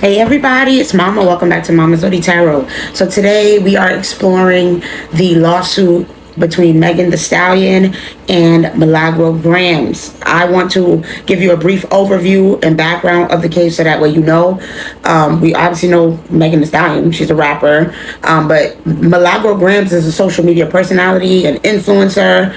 Hey everybody, it's Mama. Welcome back to Mama Zodi Tarot. So today we are exploring the lawsuit between Megan Thee Stallion and Milagro Gramz. I want to give you a brief overview and background of the case so that way you know. We obviously know Megan Thee Stallion. She's a rapper. But Milagro Gramz is a social media personality, an influencer.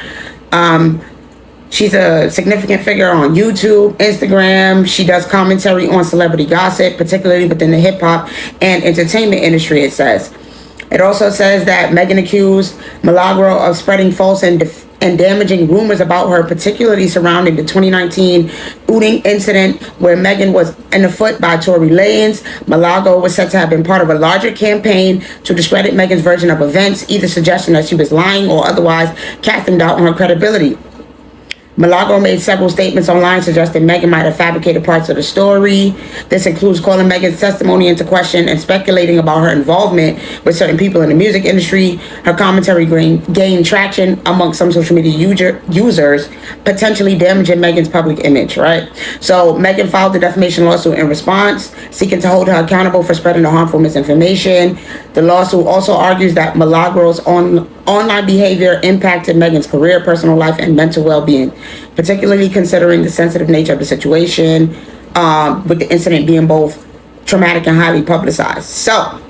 She's a significant figure on YouTube, Instagram. She does commentary on celebrity gossip, particularly within the hip-hop and entertainment industry, it says. It also says that Megan accused Milagro of spreading false and damaging rumors about her, particularly surrounding the 2019 ooting incident where Megan was in the foot by Tory Lanez. Milagro was said to have been part of a larger campaign to discredit Megan's version of events, either suggesting that she was lying or otherwise casting doubt on her credibility. Milagro made several statements online suggesting Megan might have fabricated parts of the story. This includes calling Megan's testimony into question and speculating about her involvement with certain people in the music industry. Her commentary gained traction among some social media users, potentially damaging Megan's public image, right? So Megan filed the defamation lawsuit in response, seeking to hold her accountable for spreading the harmful misinformation. The lawsuit also argues that Milagro's online behavior impacted Megan's career, personal life, and mental well-being, particularly considering the sensitive nature of the situation, with the incident being both traumatic and highly publicized. So,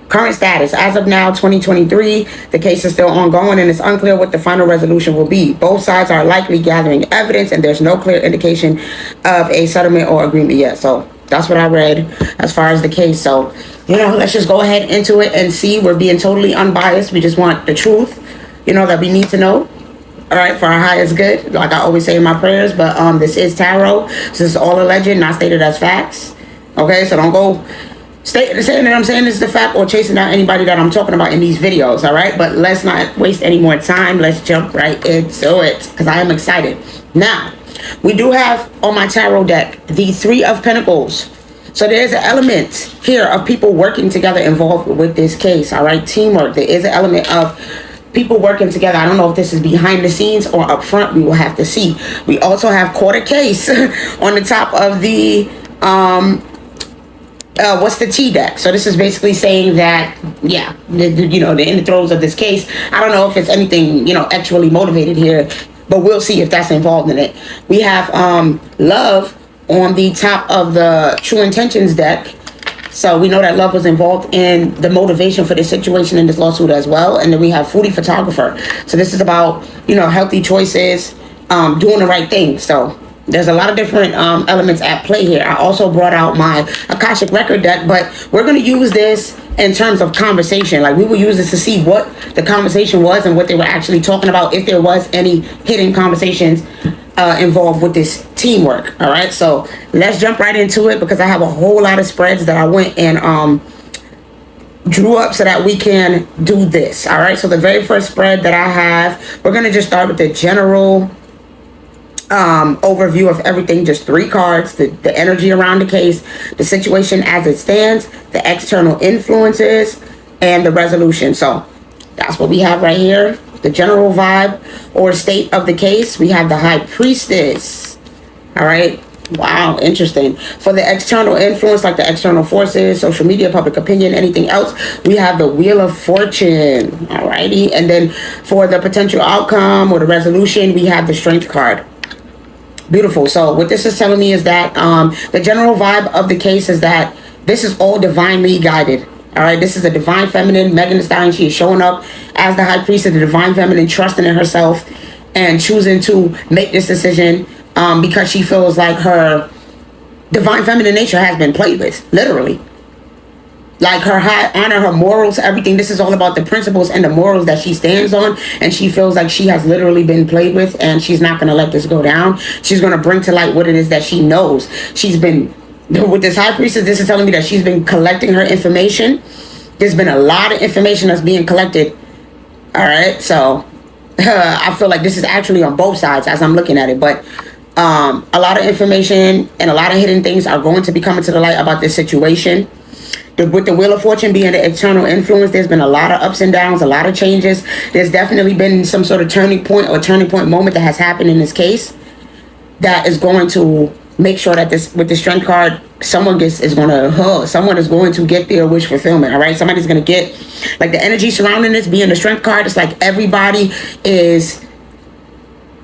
current status. As of now, 2023, the case is still ongoing and it's unclear what the final resolution will be. Both sides are likely gathering evidence and there's no clear indication of a settlement or agreement yet. So, that's what I read as far as the case. So, let's just go ahead into it and see. We're being totally unbiased. We just want the truth, that we need to know. All right, for our highest good, like I always say in my prayers. But this is tarot. This is all alleged, not stated as facts. Okay, so don't go saying that I'm saying this is the fact or chasing down anybody that I'm talking about in these videos. All right, but let's not waste any more time. Let's jump right into it because I am excited. Now, we do have on my tarot deck the Three of Pentacles. So there's an element here of people working together involved with this case. All right, teamwork. There is an element of people working together. I don't know if this is behind the scenes or up front. We will have to see. We also have court a case on the top of the what's the T deck. So this is basically saying that they're in the throes of this case. I don't know if it's anything actually motivated here, but we'll see if that's involved in it. We have love on the top of the True Intentions deck. So we know that love was involved in the motivation for this situation in this lawsuit as well. And then we have Foodie Photographer. So this is about, healthy choices, doing the right thing. So there's a lot of different elements at play here. I also brought out my Akashic Record deck, but we're going to use this in terms of conversation. Like we will use this to see what the conversation was and what they were actually talking about, if there was any hidden conversations involved with this teamwork. All right, so let's jump right into it because I have a whole lot of spreads that I went and drew up so that we can do this. All right, so the very first spread that I have, we're going to just start with the general overview of everything. Just 3 cards, the energy around the case, the situation as it stands, the external influences, and the resolution. So that's what we have right here. The general vibe or state of the case. We have the High Priestess. All right. Wow, interesting. For the external influence, like the external forces, social media, public opinion, anything else, we have the Wheel of Fortune. All righty. And then for the potential outcome or the resolution, we have the Strength card. Beautiful. So what this is telling me is that the general vibe of the case is that this is all divinely guided. All right, this is a divine feminine, Megan Thee Stallion. She is showing up as the High Priestess, the divine feminine, trusting in herself and choosing to make this decision because she feels like her divine feminine nature has been played with, literally. Like her high honor, her morals, everything. This is all about the principles and the morals that she stands on. And she feels like she has literally been played with and she's not going to let this go down. She's going to bring to light what it is that she knows. She's been... With this High Priestess, this is telling me that she's been collecting her information. There's been a lot of information that's being collected. All right, so I feel like this is actually on both sides as I'm looking at it. But a lot of information and a lot of hidden things are going to be coming to the light about this situation. With the Wheel of Fortune being the external influence, there's been a lot of ups and downs, a lot of changes. There's definitely been some sort of turning point or turning point moment that has happened in this case that is going to make sure that this with the strength card, someone is going to get their wish fulfillment. All right, somebody's going to get, like, the energy surrounding this being the strength card. It's like everybody is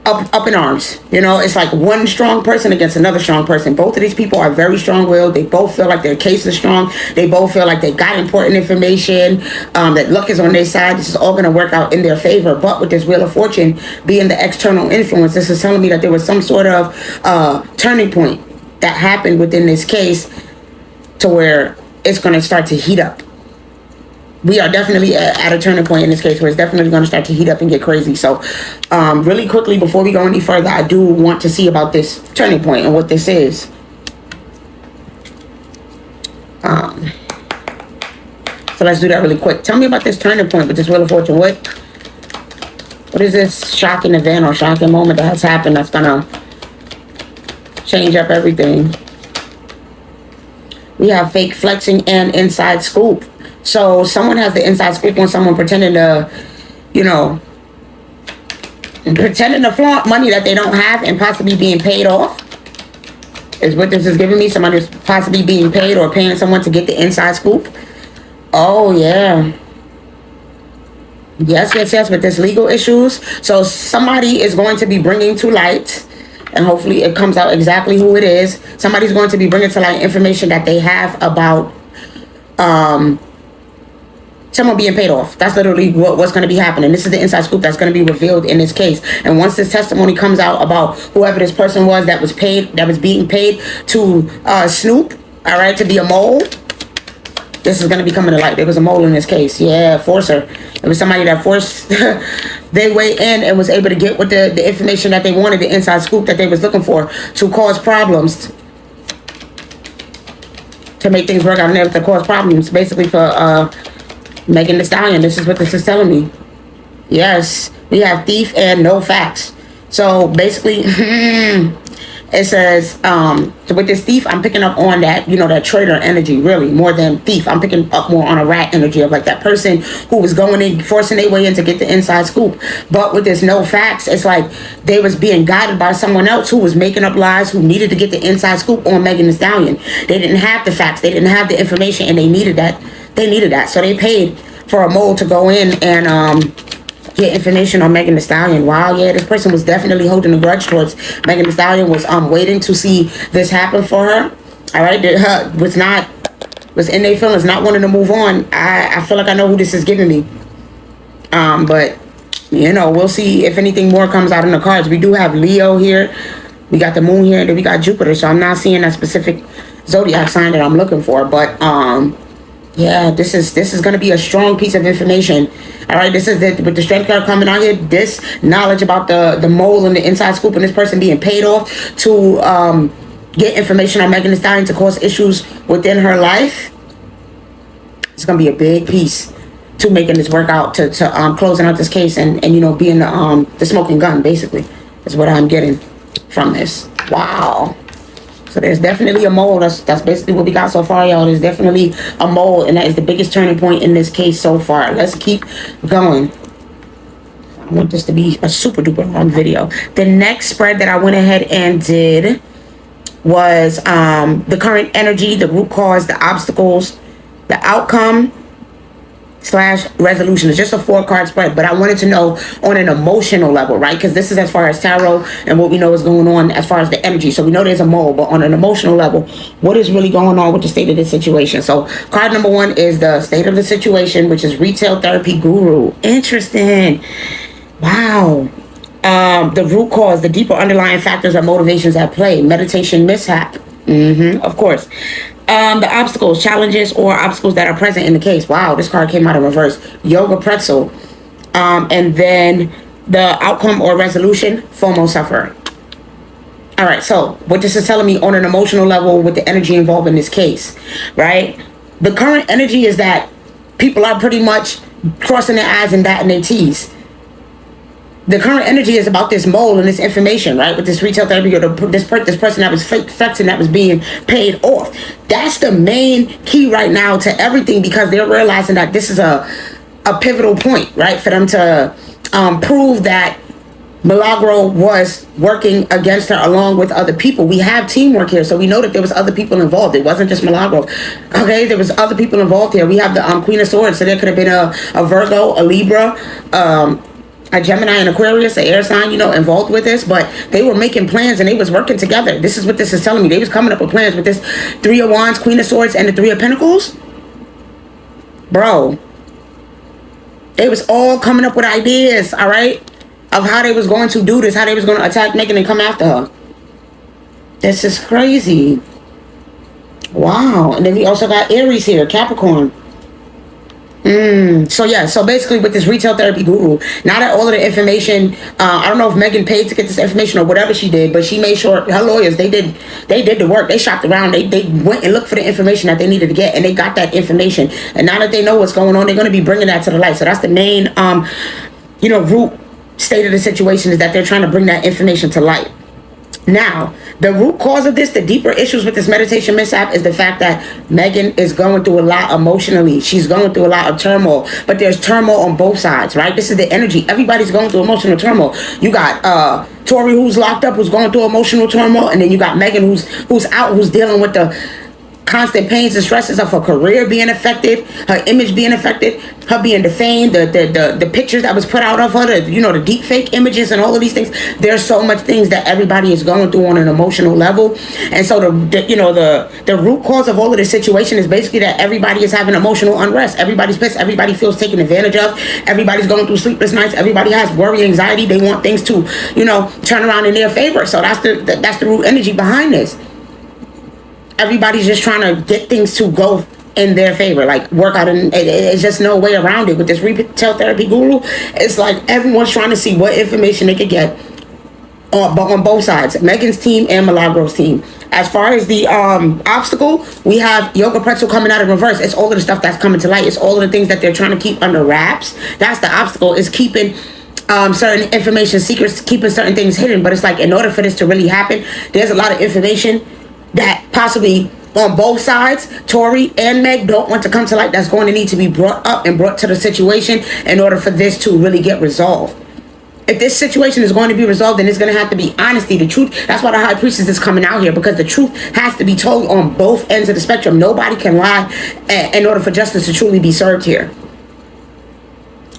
up in arms. You know, it's like one strong person against another strong person. Both of these people are very strong-willed. They both feel like their case is strong. They both feel like they got important information, that luck is on their side. This is all going to work out in their favor. But with this Wheel of Fortune being the external influence, this is telling me that there was some sort of turning point that happened within this case to where it's going to start to heat up. We are definitely at a turning point in this case where it's definitely going to start to heat up and get crazy. So really quickly, before we go any further, I do want to see about this turning point and what this is. So let's do that really quick. Tell me about this turning point with this Wheel of Fortune. What is this shocking event or shocking moment that has happened that's going to change up everything? We have fake flexing and inside scoop. So someone has the inside scoop on someone pretending to, pretending to flaunt money that they don't have and possibly being paid off. Is what this is giving me. Somebody's possibly being paid or paying someone to get the inside scoop. Oh, yeah. Yes, with this legal issues. So somebody is going to be bringing to light, and hopefully it comes out exactly who it is. Somebody's going to be bringing to light information that they have about someone being paid off. That's literally what's going to be happening. This is the inside scoop that's going to be revealed in this case. And once this testimony comes out about whoever this person was that was being paid to snoop, all right, to be a mole, this is going to be coming to light. There was a mole in this case. Yeah, forcer. It was somebody that forced their way in and was able to get with the information that they wanted, the inside scoop that they was looking for, to cause problems, to make things work out, and to cause problems, basically, for Megan Thee Stallion. This is what this is telling me. Yes, we have thief and no facts. So basically, it says, with this thief, I'm picking up on that, that traitor energy, really, more than thief. I'm picking up more on a rat energy of like that person who was going in, forcing their way in to get the inside scoop. But with this no facts, it's like they was being guided by someone else who was making up lies, who needed to get the inside scoop on Megan Thee Stallion. They didn't have the facts. They didn't have the information, and they needed that. So they paid for a mole to go in and get information on Megan Thee Stallion. Wow, yeah, this person was definitely holding a grudge towards Megan Thee Stallion, was waiting to see this happen for her. All right, was in their feelings, not wanting to move on. I feel like I know who this is giving me. But we'll see if anything more comes out in the cards. We do have Leo here. We got the moon here, and then we got Jupiter. So I'm not seeing that specific zodiac sign that I'm looking for, but yeah, this is going to be a strong piece of information. All right, this is with the strength card coming out here. This knowledge about the mole and the inside scoop and this person being paid off to get information on Megan Thee Stallion to cause issues within her life. It's going to be a big piece to making this work out, to closing out this case and being the smoking gun, basically, is what I'm getting from this. Wow. So there's definitely a mole. That's basically what we got so far, y'all. There's definitely a mole, and that is the biggest turning point in this case so far. Let's keep going. I want this to be a super duper long video. The next spread that I went ahead and did was the current energy, the root cause, the obstacles, the outcome / resolution. It's just a 4-card spread, but I wanted to know on an emotional level, right? Because this is as far as tarot and what we know is going on as far as the energy. So we know there's a mole, but on an emotional level, what is really going on with the state of this situation? So card number 1 is the state of the situation, which is retail therapy guru. Interesting. Wow. The root cause, the deeper underlying factors or motivations at play. Meditation mishap. Of course. The obstacles, challenges, or obstacles that are present in the case. Wow, this card came out in reverse. Yoga pretzel. And then the outcome or resolution, FOMO sufferer. All right, so what this is telling me on an emotional level with the energy involved in this case, right? The current energy is that people are pretty much crossing their I's and dotting their T's. The current energy is about this mole and this information, right? With this retail therapy or this person that was flexing, that was being paid off. That's the main key right now to everything, because they're realizing that this is a pivotal point, right? For them to prove that Milagro was working against her along with other people. We have teamwork here, so we know that there was other people involved. It wasn't just Milagro. Okay, there was other people involved here. We have the Queen of Swords, so there could have been a Virgo, a Libra, a Gemini, and Aquarius, an air sign, involved with this. But they were making plans and they was working together. This is what this is telling me. They was coming up with plans with this Three of Wands, Queen of Swords, and the Three of Pentacles. Bro, they was all coming up with ideas, all right, of how they was going to do this, how they was going to attack Megan and come after her. This is crazy. Wow. And then we also got Aries here, Capricorn. So basically with this retail therapy guru, now that all of the information, I don't know if Megan paid to get this information or whatever she did, but she made sure her lawyers, they did the work. They shopped around. They went and looked for the information that they needed to get, and they got that information. And now that they know what's going on, they're going to be bringing that to the light. So that's the main, root state of the situation, is that they're trying to bring that information to light. Now, the root cause of this, the deeper issues with this meditation mishap, is the fact that Megan is going through a lot emotionally. She's going through a lot of turmoil, but there's turmoil on both sides, right? This is the energy. Everybody's going through emotional turmoil. You got Tory, who's locked up, who's going through emotional turmoil, and then you got Megan, who's out, who's dealing with the constant pains and stresses of her career being affected, her image being affected, her being defamed, the pictures that was put out of her, the deep fake images and all of these things. There's so much things that everybody is going through on an emotional level. And so the root cause of all of this situation is basically that everybody is having emotional unrest. Everybody's pissed. Everybody feels taken advantage of. Everybody's going through sleepless nights. Everybody has worry, anxiety. They want things to, turn around in their favor. So that's the root energy behind this. Everybody's just trying to get things to go in their favor, like work out, and it's just no way around it. With this retail therapy guru, it's like everyone's trying to see what information they could get on both sides, Megan's team and Milagro's team. As far as the obstacle, we have Yoga Pretzel coming out in reverse. It's all of the stuff that's coming to light. It's all of the things that they're trying to keep under wraps. That's the obstacle, is keeping certain information secrets, keeping certain things hidden. But it's like, in order for this to really happen, there's a lot of information that possibly on both sides, Tory and Meg, don't want to come to light, that's going to need to be brought up and brought to the situation in order for this to really get resolved. If this situation is going to be resolved, then it's going to have to be honesty, the truth. That's why the High Priestess is coming out here, because the truth has to be told on both ends of the spectrum. Nobody can lie in order for justice to truly be served here.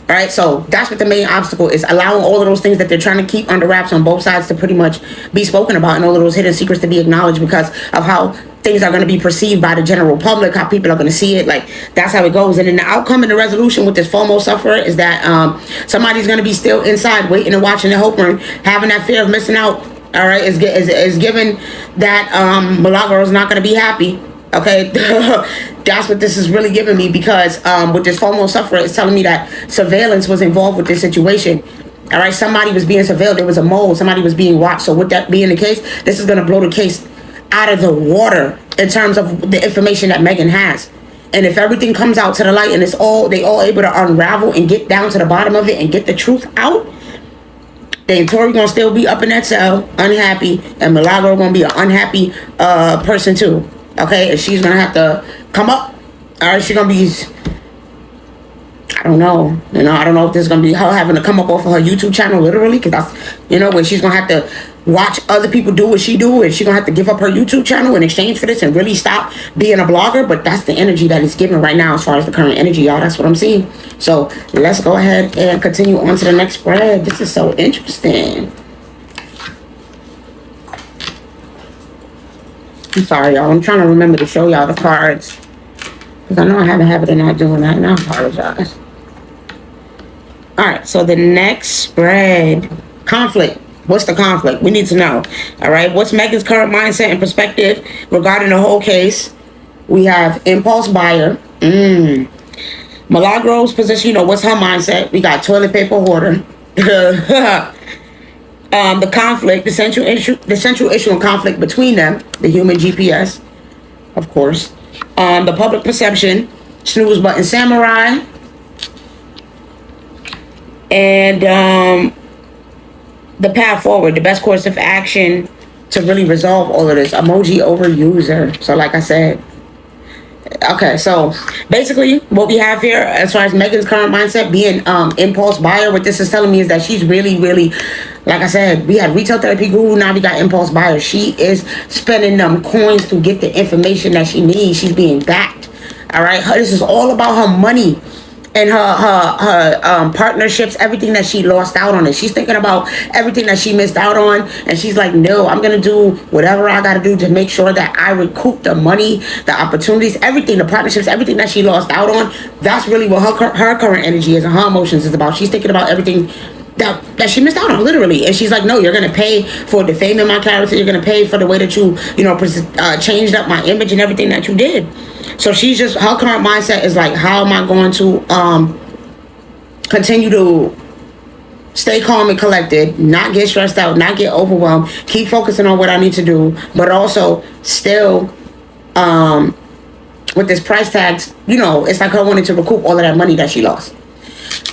All right, so that's what the main obstacle is, allowing all of those things that they're trying to keep under wraps on both sides to pretty much be spoken about, and all of those hidden secrets to be acknowledged, because of how things are going to be perceived by the general public, how people are going to see it. Like, that's how it goes. And then the outcome and the resolution with this FOMO sufferer is that somebody's going to be still inside, waiting and watching and hoping, having that fear of missing out. All right, is given that Milagro is not going to be happy. Okay, that's what this is really giving me, because with this FOMO sufferer, it's telling me that surveillance was involved with this situation. All right, somebody was being surveilled. There was a mole. Somebody was being watched. So with that being the case, this is going to blow the case out of the water in terms of the information that Megan has. And if everything comes out to the light and they all able to unravel and get down to the bottom of it and get the truth out, then Tory gonna still be up in that cell, unhappy, and Milagro gonna be an unhappy person too. Okay, and she's gonna have to come up. All right, she's gonna be, I don't know. I don't know if this is gonna be her having to come up off of her YouTube channel, literally, because that's, where she's gonna have to watch other people do what she do, and she's gonna have to give up her YouTube channel in exchange for this and really stop being a blogger. But that's the energy that is given right now as far as the current energy, y'all. That's what I'm seeing. So let's go ahead and continue on to the next spread. This is so interesting. I'm sorry, y'all. I'm trying to remember to show y'all the cards, because I know I have a habit of not doing that, and I apologize. Alright, so the next spread. Conflict. What's the conflict? We need to know. Alright, what's Megan's current mindset and perspective regarding the whole case? We have impulse buyer. Milagro's position, what's her mindset? We got toilet paper hoarder. The conflict, the central issue and conflict between them, the human GPS, of course. The public perception, snooze button samurai. And the path forward, the best course of action to really resolve all of this. Emoji overuser. So like I said, Okay, so basically what we have here as far as Megan's current mindset being impulse buyer, what this is telling me is that she's really, like I said, we had retail therapy guru, now we got impulse buyer. She is spending them coins to get the information that she needs. She's being backed. All right, this is all about her money and her partnerships, everything that she lost out on. It. She's thinking about everything that she missed out on, and she's like, no, I'm gonna do whatever I gotta do to make sure that I recoup the money, the opportunities, everything, the partnerships, everything that she lost out on. That's really what her current energy is and her emotions is about. She's thinking about everything that she missed out on, literally. And she's like, no, you're gonna pay for defaming my character, you're gonna pay for the way that you changed up my image and everything that you did. So she's just, her current mindset is like, how am I going to continue to stay calm and collected, not get stressed out, not get overwhelmed, keep focusing on what I need to do, but also still with this price tag, it's like her wanting to recoup all of that money that she lost.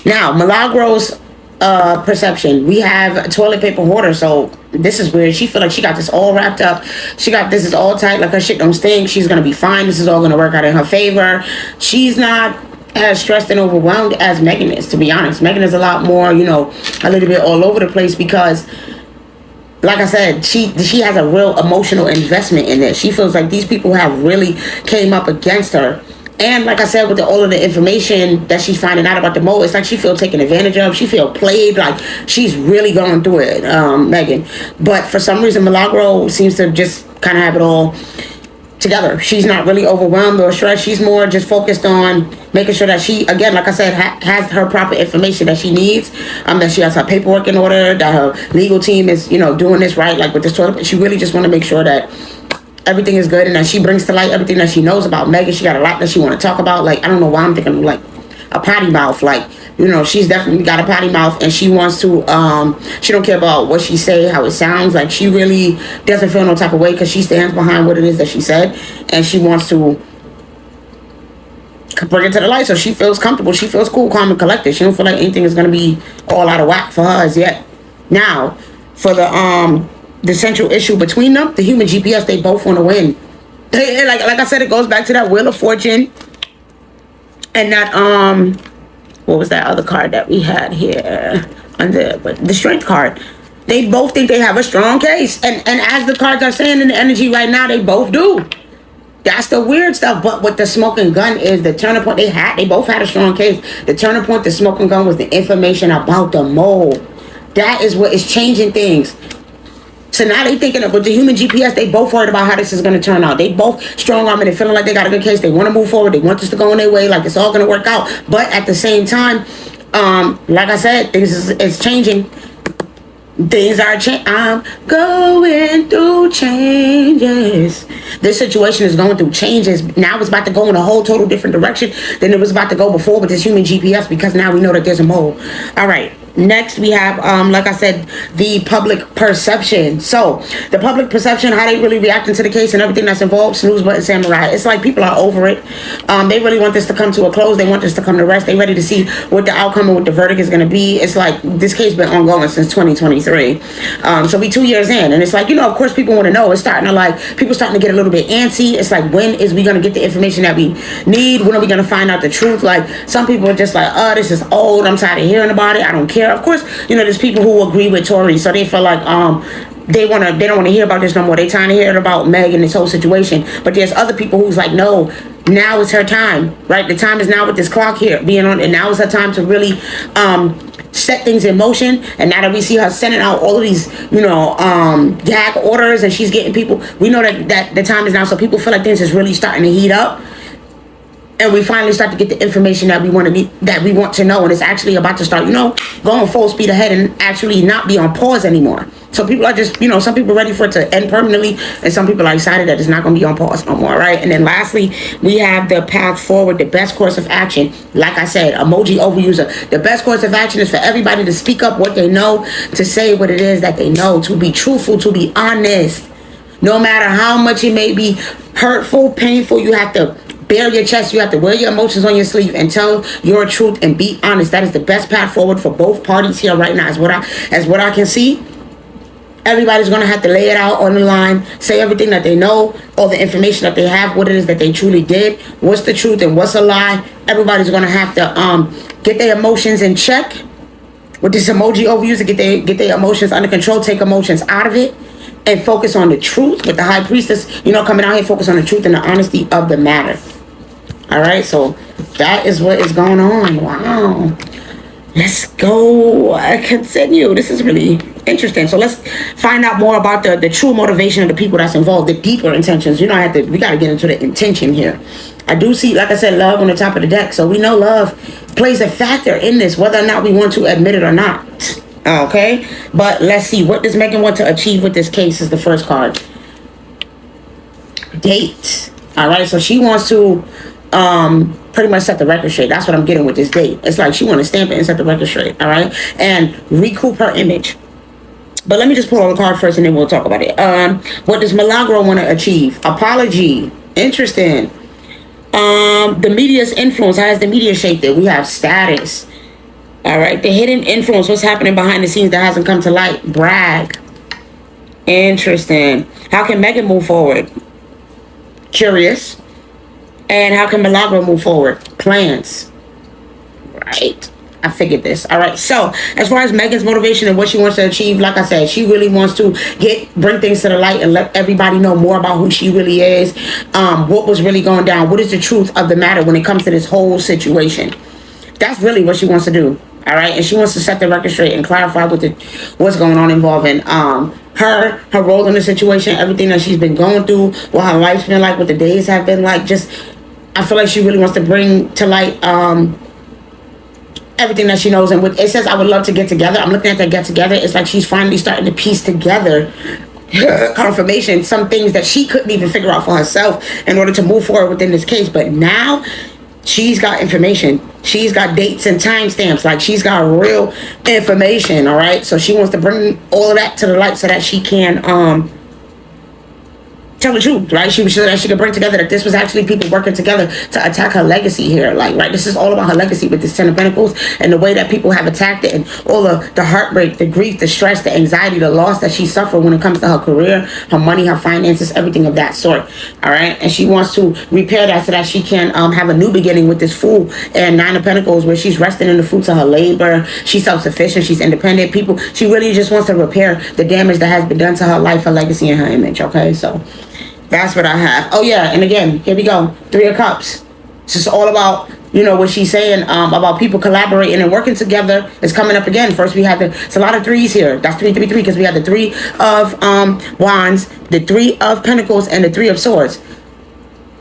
Now, Milagro's perception, we have a toilet paper hoarder. So this is weird. She feel like she got this all wrapped up. This is all tight, like her shit don't stink. She's gonna be fine. This is all gonna work out in her favor. She's not as stressed and overwhelmed as Megan is, to be honest. Megan is a lot more, a little bit all over the place because, like I said, she has a real emotional investment in this. She feels like these people have really came up against her. And like I said, with all of the information that she's finding out about the mole, it's like she feels taken advantage of. She feels played, like she's really going through it, Megan. But for some reason, Milagro seems to just kind of have it all together. She's not really overwhelmed or stressed. She's more just focused on making sure that she, again, like I said, has her proper information that she needs, that she has her paperwork in order, that her legal team is, doing this right, like with this toilet. She really just want to make sure that everything is good and that she brings to light everything that she knows about Megan. She got a lot that she want to talk about. Like, I don't know why I'm thinking like a potty mouth. Like, she's definitely got a potty mouth and she wants to, she don't care about what she say, how it sounds. Like, she really doesn't feel no type of way because she stands behind what it is that she said and she wants to bring it to the light so she feels comfortable. She feels cool, calm, and collected. She don't feel like anything is going to be all out of whack for her as yet. Now, for the central issue between them, the human GPS, they both want to win. Like I said, it goes back to that Wheel of Fortune and that what was that other card that we had here under the Strength card. They both think they have a strong case, and as the cards are saying in the energy right now, they both do. That's the weird stuff. But what the smoking gun is, the turning point, they both had a strong case. The turning point, the smoking gun, was the information about the mole. That is what is changing things. So now they thinking with the human GPS, they both worried about how this is going to turn out. They both strong-arming and feeling like they got a good case. They want to move forward. They want this to go in their way, like it's all going to work out. But at the same time, like I said, things is changing. Things are changing. I'm going through changes. This situation is going through changes. Now it's about to go in a whole total different direction than it was about to go before with this human GPS, because now we know that there's a mole. All right. Next, we have, like I said, the public perception. So, the public perception, how they really reacting to the case and everything that's involved, snooze button samurai. It's like people are over it. They really want this to come to a close. They want this to come to rest. They ready to see what the outcome and what the verdict is going to be. It's like this case been ongoing since 2023. So we 2 years in. And it's like, of course people want to know. It's starting to people starting to get a little bit antsy. It's like, when is we going to get the information that we need? When are we going to find out the truth? Like, some people are just like, oh, this is old. I'm tired of hearing about it. I don't care. Of course, there's people who agree with Tory, so they feel like they don't want to hear about this no more. They trying to hear about Meg and this whole situation. But there's other people who's like, no, now is her time, right? The time is now with this clock here being on, and now is her time to really set things in motion. And now that we see her sending out all of these, gag orders, and she's getting people, we know that the time is now. So people feel like things is really starting to heat up. And we finally start to get the information that we want to know, and it's actually about to start, going full speed ahead and actually not be on pause anymore. So people are just, some people are ready for it to end permanently, and some people are excited that it's not going to be on pause no more, right? And then lastly, we have the path forward, the best course of action. Like I said, emoji overuser. The best course of action is for everybody to speak up what they know, to say what it is that they know, to be truthful, to be honest. No matter how much it may be hurtful, painful, you have to bare your chest. You have to wear your emotions on your sleeve and tell your truth and be honest. That is the best path forward for both parties here right now, as what I can see. Everybody's going to have to lay it out on the line, say everything that they know, all the information that they have, what it is that they truly did, what's the truth and what's a lie. Everybody's going to have to get their emotions in check with this emoji overuse, to get their emotions under control, take emotions out of it, and focus on the truth with the high priestess, coming out here, focus on the truth and the honesty of the matter. All right, so that is what is going on. Wow. Let's go continue. This is really interesting. So let's find out more about the true motivation of the people that's involved, the deeper intentions. We got to get into the intention here. I do see, like I said, love on the top of the deck. So we know love plays a factor in this, whether or not we want to admit it or not. Okay? But let's see. What does Megan want to achieve with this case is the first card. Date. All right? So she wants to pretty much set the record straight. That's what I'm getting with this date. It's like she wants to stamp it and set the record straight. All right? And recoup her image. But let me just pull on the card first and then we'll talk about it. What does Milagro want to achieve? Apology. Interesting. The media's influence. How has the media shaped it? We have status. All right. The hidden influence. What's happening behind the scenes that hasn't come to light? Brag. Interesting. How can Megan move forward? Curious. And how can Milagro move forward? Plans. Right. I figured this. All right. So as far as Megan's motivation and what she wants to achieve, like I said, she really wants to bring things to the light and let everybody know more about who she really is. What was really going down. What is the truth of the matter when it comes to this whole situation? That's really what she wants to do. All right. And she wants to set the record straight and clarify what's going on involving her role in the situation, everything that she's been going through, what her life's been like, what the days have been like. I feel like she really wants to bring to light everything that she knows. And it says, I would love to get together. I'm looking at that get together. It's like she's finally starting to piece together confirmation, some things that she couldn't even figure out for herself in order to move forward within this case. But now she's got information. She's got dates and timestamps. Like, she's got real information. All right. So she wants to bring all of that to the light so that she can tell the truth, right? She could bring together that this was actually people working together to attack her legacy here. Like, right, this is all about her legacy with this Ten of Pentacles and the way that people have attacked it and all the heartbreak, the grief, the stress, the anxiety, the loss that she suffered when it comes to her career, her money, her finances, everything of that sort. All right, and she wants to repair that so that she can have a new beginning with this Fool and Nine of Pentacles, where she's resting in the fruits of her labor. She's self-sufficient. She's independent. She really just wants to repair the damage that has been done to her life, her legacy, and her image. Okay, so that's what I have. Oh yeah, and again, here we go. Three of Cups. It's just all about, what she's saying about people collaborating and working together. Is coming up again. First we had it's a lot of threes here. That's 333 because we had the Three of Wands, the Three of Pentacles, and the Three of Swords.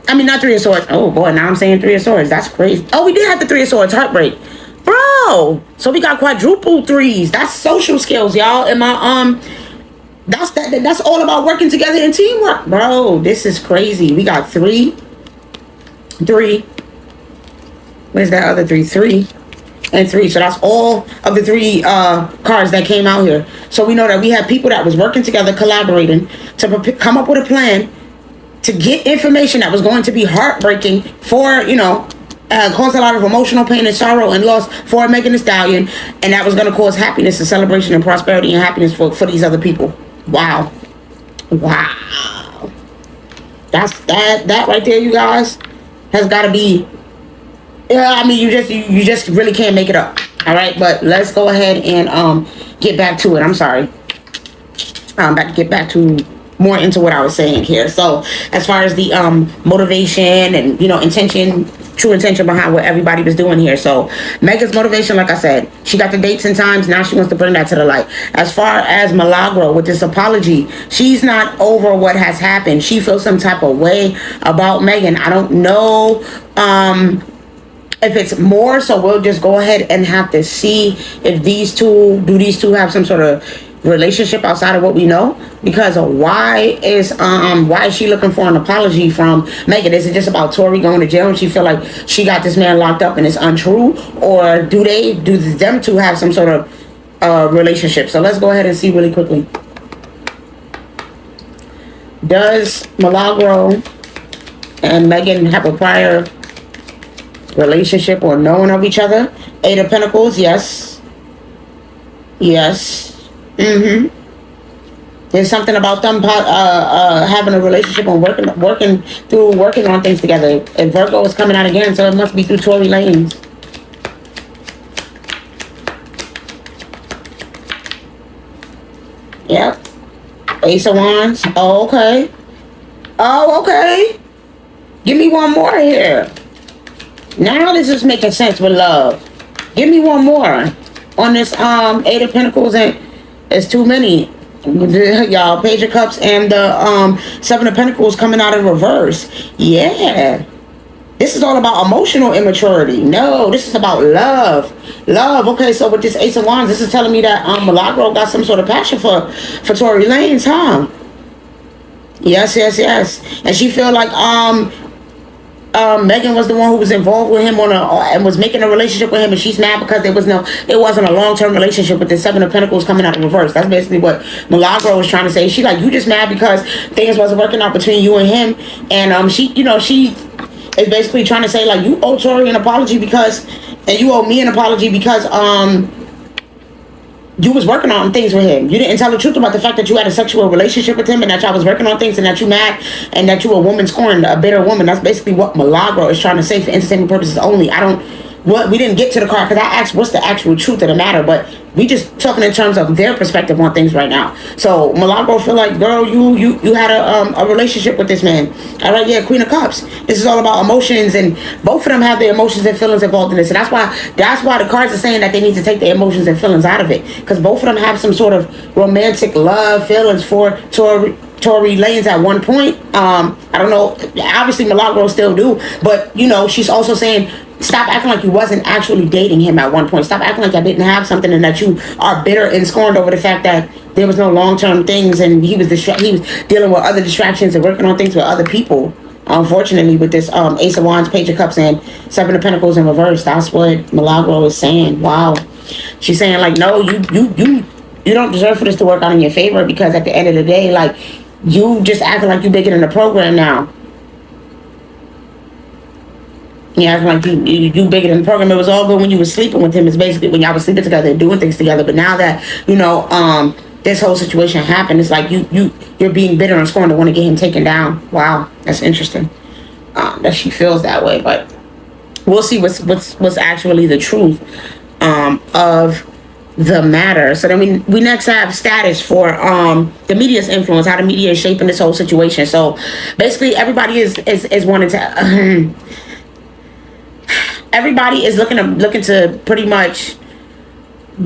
I mean, not Three of Swords. Oh boy, now I'm saying Three of Swords. That's crazy. Oh, we did have the Three of Swords. Heartbreak. Bro. So we got quadruple threes. That's social skills, y'all. And my That's all about working together and teamwork. Bro, this is crazy. We got three. Where's that other three? 3 and 3. So that's all of the 3 cards that came out here. So we know that we have people that was working together, collaborating to come up with a plan to get information that was going to be heartbreaking for, cause a lot of emotional pain and sorrow and loss for Megan Thee Stallion. And that was going to cause happiness and celebration and prosperity and happiness for these other people. Wow. That's that right there, you guys, has got to be, I mean, you just really can't make it up. All right, but let's go ahead and get back to it. I'm sorry. Get back to more into what I was saying here. So as far as the motivation and intention, true intention behind what everybody was doing here. So Megan's motivation, like I said, she got the dates and times. Now she wants to bring that to the light. As far as Milagro with this apology, she's not over what has happened. She feels some type of way about Megan. I don't know if it's more, so we'll just go ahead and have to see if these two have some sort of relationship outside of what we know. Because why is she looking for an apology from Megan? Is it just about Tory going to jail and she feel like she got this man locked up and it's untrue, or do them two have some sort of relationship? So let's go ahead and see really quickly. Does Milagro and Megan have a prior relationship or knowing of each other? 8 of Pentacles, yes. There's something about them having a relationship and working on things together. And Virgo is coming out again, so it must be through Tory Lanez. Yep. Ace of Wands. Oh, okay. Oh, okay. Give me one more here. Now this is making sense with love. Give me one more on this Eight of Pentacles, and it's too many. Y'all, Page of Cups and the Seven of Pentacles coming out in reverse. Yeah. This is all about emotional immaturity. No, this is about love. Love. Okay, so with this Ace of Wands, this is telling me that Milagro got some sort of passion for Tory Lanez, huh? Yes, yes, yes. And she feel like Megan was the one who was involved with him and was making a relationship with him, and she's mad because it wasn't a long-term relationship with the Seven of Pentacles coming out in reverse. That's basically what Milagro was trying to say. She's like, you just mad because things wasn't working out between you and him, and she is basically trying to say, like, you owe Tory an apology and you owe me an apology because you was working on things with him. You didn't tell the truth about the fact that you had a sexual relationship with him, and that y'all was working on things, and that you mad, and that you a woman scorned, a bitter woman. That's basically what Milagro is trying to say for entertainment purposes only. We didn't get to the card because I asked what's the actual truth of the matter, but we just talking in terms of their perspective on things right now. So Milagro feel like, girl, you had a relationship with this man. All right, yeah, Queen of Cups. This is all about emotions, and both of them have their emotions and feelings involved in this, and that's why the cards are saying that they need to take the emotions and feelings out of it, because both of them have some sort of romantic love feelings for Tory Lanez at one point. I don't know. Obviously, Milagro still do, but she's also saying, stop acting like you wasn't actually dating him at one point. Stop acting like I didn't have something, and that you are bitter and scorned over the fact that there was no long-term things, and he was dealing with other distractions and working on things with other people. Unfortunately, with this Ace of Wands, Page of Cups, and Seven of Pentacles in reverse, that's what Milagro is saying. Wow. She's saying, like, no, you don't deserve for this to work out in your favor, because at the end of the day, like, you just acting like you bigger than the program now. You acting like you bigger than the program. It was all good when you were sleeping with him. It's basically when y'all was sleeping together and doing things together. But now that this whole situation happened, it's like you're being bitter and scorned to want to get him taken down. Wow, that's interesting. That she feels that way, but we'll see what's actually the truth of the matter. So then we next have status for the media's influence, how the media is shaping this whole situation. So basically, everybody is wanting to. Everybody is looking to pretty much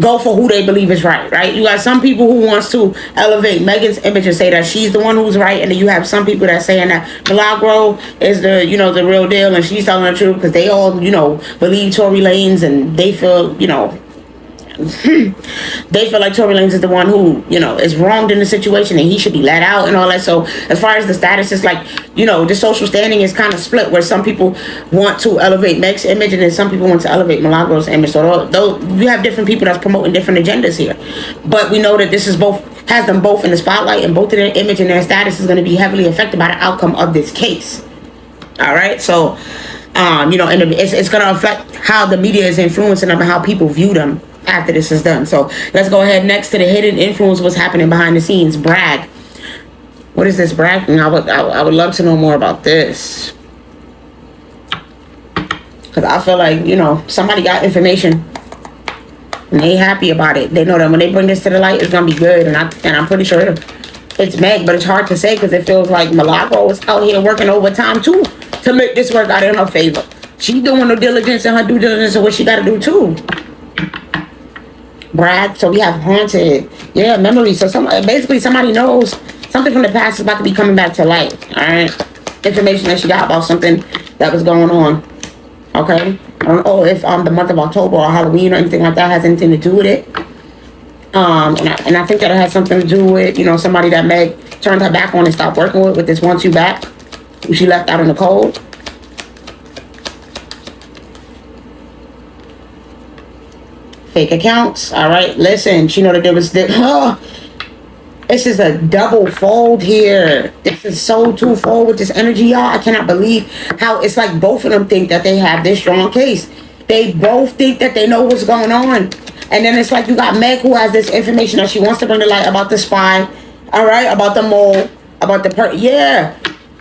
go for who they believe is right? You got some people who wants to elevate Megan's image and say that she's the one who's right, and then you have some people that saying that Milagro is the the real deal, and she's telling the truth, because they all believe Tory Lanez, and they feel they feel like Tory Lanez is the one who is wronged in the situation, and he should be let out and all that. So as far as the status, it's like the social standing is kind of split, where some people want to elevate Meg's image, and then some people want to elevate Milagro's image. So though you have different people that's promoting different agendas here, but we know that this is has them both in the spotlight, and both of their image and their status is going to be heavily affected by the outcome of this case. All right, so and it's going to affect how the media is influencing them and how people view them after this is done. So let's go ahead next to the hidden influence, what's happening behind the scenes. Brag. What is this bragging? I would love to know more about this, because I feel like somebody got information and they happy about it. They know that when they bring this to the light, it's gonna be good, and I'm pretty sure it's Meg, but it's hard to say because it feels like Milagro is out here working overtime too to make this work out in her favor. She doing her diligence and her due diligence of what she got to do too. Brad. So we have haunted. Yeah, memories. So basically somebody knows something from the past is about to be coming back to light. All right. Information that she got about something that was going on. Okay. I don't know if the month of October or Halloween or anything like that has anything to do with it. And I think that it has something to do with somebody that Meg turned her back on and stopped working with this 1-2 back, who she left out in the cold. Fake accounts. All right, listen, she know that there was this is a double fold here. This is so twofold with this energy, y'all. I cannot believe how it's like both of them think that they have this strong case. They both think that they know what's going on, and then it's like you got Meg, who has this information that she wants to bring to light about the spy, All right, about the mole, about yeah.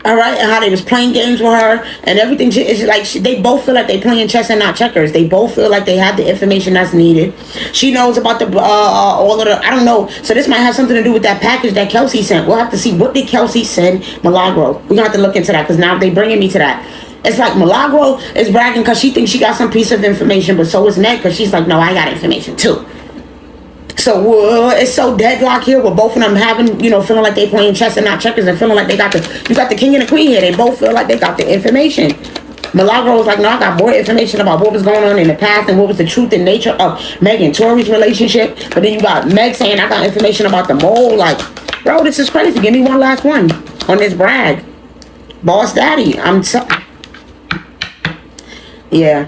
All right, and how they was playing games with her and everything. It's like they both feel like they playing chess and not checkers. They both feel like they have the information that's needed. She knows about the all of the, I don't know. So this might have something to do with that package that Kelsey sent. We'll have to see, what did Kelsey send Milagro. We're gonna have to look into that, because now they bringing me to that. It's like Milagro is bragging because she thinks she got some piece of information, but so is Meg, because she's like, no, I got information too. So it's so deadlock here with both of them having, feeling like they playing chess and not checkers, and feeling like they got you got the king and the queen here. They both feel like they got the information. Milagro was like, no, I got more information about what was going on in the past and what was the truth and nature of Meg and Tory's relationship. But then you got Meg saying, I got information about the mole. Like, bro, this is crazy. Give me one last one on this brag. Boss Daddy. Yeah.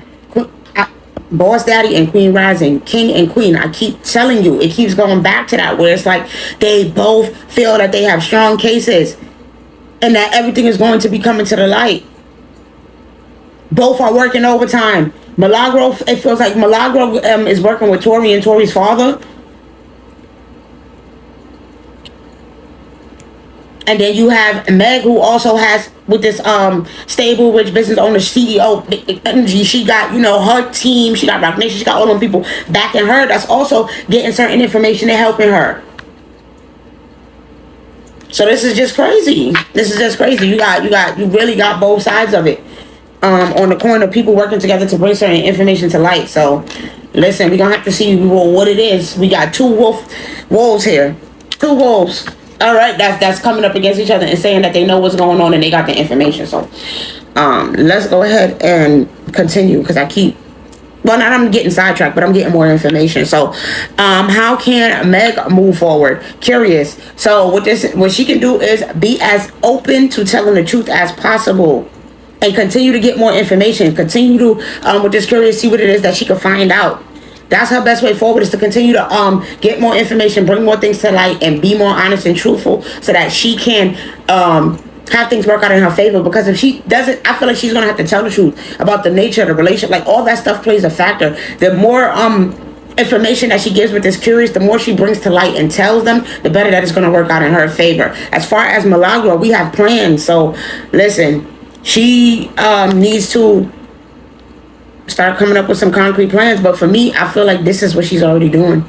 Boss Daddy and Queen Rising, King and Queen. I keep telling you, it keeps going back to that, where it's like they both feel that they have strong cases and that everything is going to be coming to the light. Both are working overtime. Milagro, it feels like Milagro is working with Tory and Tory's father. And then you have Meg, who also has, with this stable rich business owner CEO energy. She got, her team. She got Rock Nation. She got all them people backing her. That's also getting certain information and helping her. So this is just crazy. This is just crazy. You really got both sides of it. On the coin of people working together to bring certain information to light. So listen, we're gonna have to see what it is. We got two wolves here. Two wolves. All right, that's coming up against each other and saying that they know what's going on and they got the information. So, let's go ahead and continue, because I'm getting sidetracked, but I'm getting more information. So, how can Meg move forward? Curious. So, what she can do is be as open to telling the truth as possible, and continue to get more information. Continue to with this curious, see what it is that she can find out. That's her best way forward, is to continue to get more information, bring more things to light, and be more honest and truthful, so that she can have things work out in her favor. Because if she doesn't, I feel like she's gonna have to tell the truth about the nature of the relationship. Like, all that stuff plays a factor. The more information that she gives with this curious, the more she brings to light and tells them, the better that it's gonna work out in her favor. As far as Milagro, we have plans. So listen, she needs to start coming up with some concrete plans. But for me, I feel like this is what she's already doing.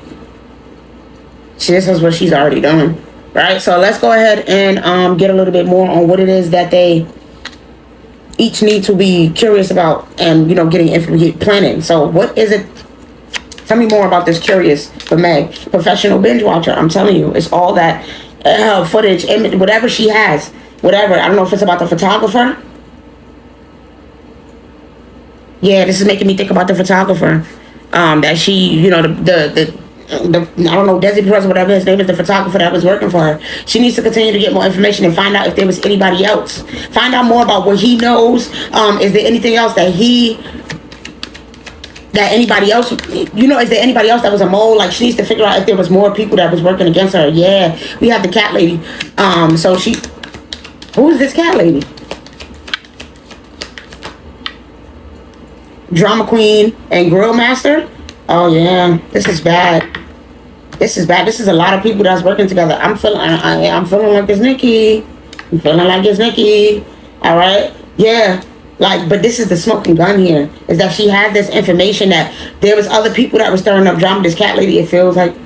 This is what she's already doing. Right? So let's go ahead and get a little bit more on what it is that they each need to be curious about, and getting planning. So what is it? Tell me more about this curious for Meg. Professional binge watcher. I'm telling you, it's all that footage, image, whatever she has, whatever. I don't know if it's about the photographer. Yeah, this is making me think about the photographer. That she, the I don't know, Desi Perez, whatever his name is, the photographer that was working for her. She needs to continue to get more information and find out if there was anybody else. Find out more about what he knows. Is there anything else that anybody else, is there anybody else that was a mole? Like, she needs to figure out if there was more people that was working against her. Yeah, we have the cat lady. So who is this cat lady? Drama Queen and Grill Master. Oh yeah, this is bad. This is bad. This is a lot of people that's working together. I'm feeling like it's Nikki. I'm feeling like it's Nikki. All right, yeah. Like, but this is the smoking gun here, is that she has this information that there was other people that were stirring up drama. This cat lady, it feels like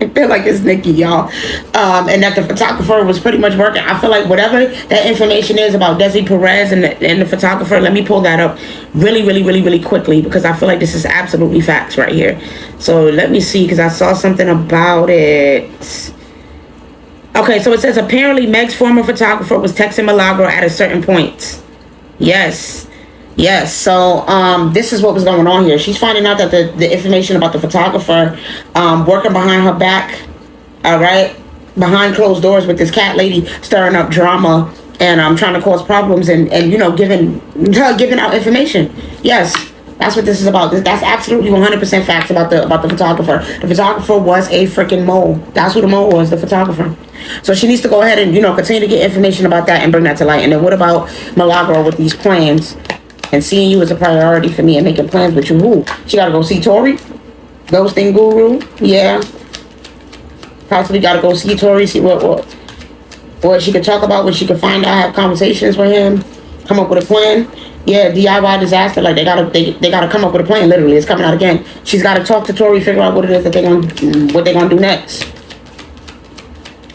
I feel like it's Nikki, y'all. And that the photographer was pretty much working. I feel like whatever that information is about Desi Perez and the photographer, let me pull that up really, really, really, really quickly, because I feel like this is absolutely facts right here. So let me see, because I saw something about it. Okay, so it says apparently Meg's former photographer was texting Milagro at a certain point. Yes. So this is what was going on here. She's finding out that the information about the photographer working behind her back, all right, behind closed doors with this cat lady, stirring up drama and trying to cause problems and giving out information. Yes, that's what this is about. That's absolutely 100% facts about the photographer. The photographer was a freaking mole. That's who the mole was, the photographer. So she needs to go ahead and continue to get information about that and bring that to light. And then what about Milagro with these plans? And seeing you as a priority for me and making plans with you. Who? She got to go see Tory? Ghosting guru? Yeah. Possibly got to go see Tory, see what she could talk about, what she could find out, have conversations with him, come up with a plan. Yeah, DIY disaster. Like they gotta come up with a plan. Literally, it's coming out again. She's got to talk to Tory, figure out what it is that what they're gonna do next,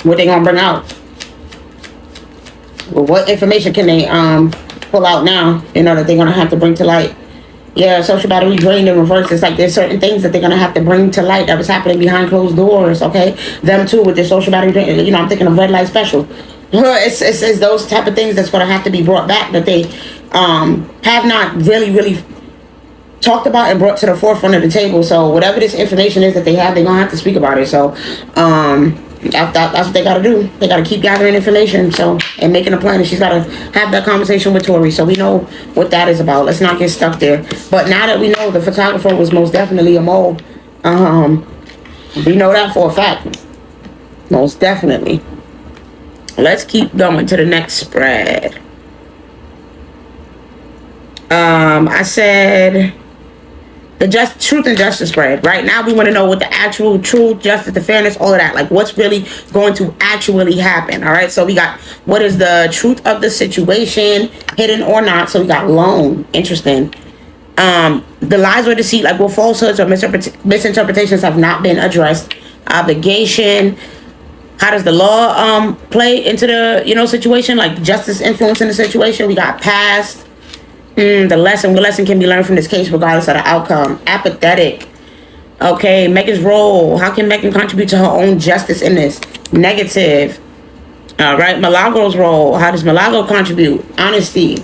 what they're gonna bring out. Well, what information can they pull out now? You know that they're gonna have to bring to light. Yeah, social battery drained and reversed. It's like there's certain things that they're gonna have to bring to light that was happening behind closed doors. Okay, them too with their social battery drain. You know, I'm thinking of Red Light Special. It's those type of things that's gonna have to be brought back that they have not really talked about and brought to the forefront of the table. So whatever this information is that they have, they're gonna have to speak about it. So that's what they gotta do. They gotta keep gathering information, so, and making a plan. And she's gotta have that conversation with Tory, so we know what that is about. Let's not get stuck there. But now that we know the photographer was most definitely a mole, we know that for a fact. Most definitely. Let's keep going to the next spread. I said the truth and justice spread. Right now we want to know what the actual truth, justice, the fairness, all of that, like what's really going to actually happen. All right, so we got what is the truth of the situation, hidden or not. So we got loan, interesting. The lies or deceit, like what falsehoods or misinterpretations have not been addressed. Obligation, how does the law play into the situation, like justice influence in the situation. We got past. The lesson, what lesson can be learned from this case regardless of the outcome? Apathetic. Okay, Megan's role. How can Megan contribute to her own justice in this? Negative. All right, Milagro's role. How does Milagro contribute? Honesty.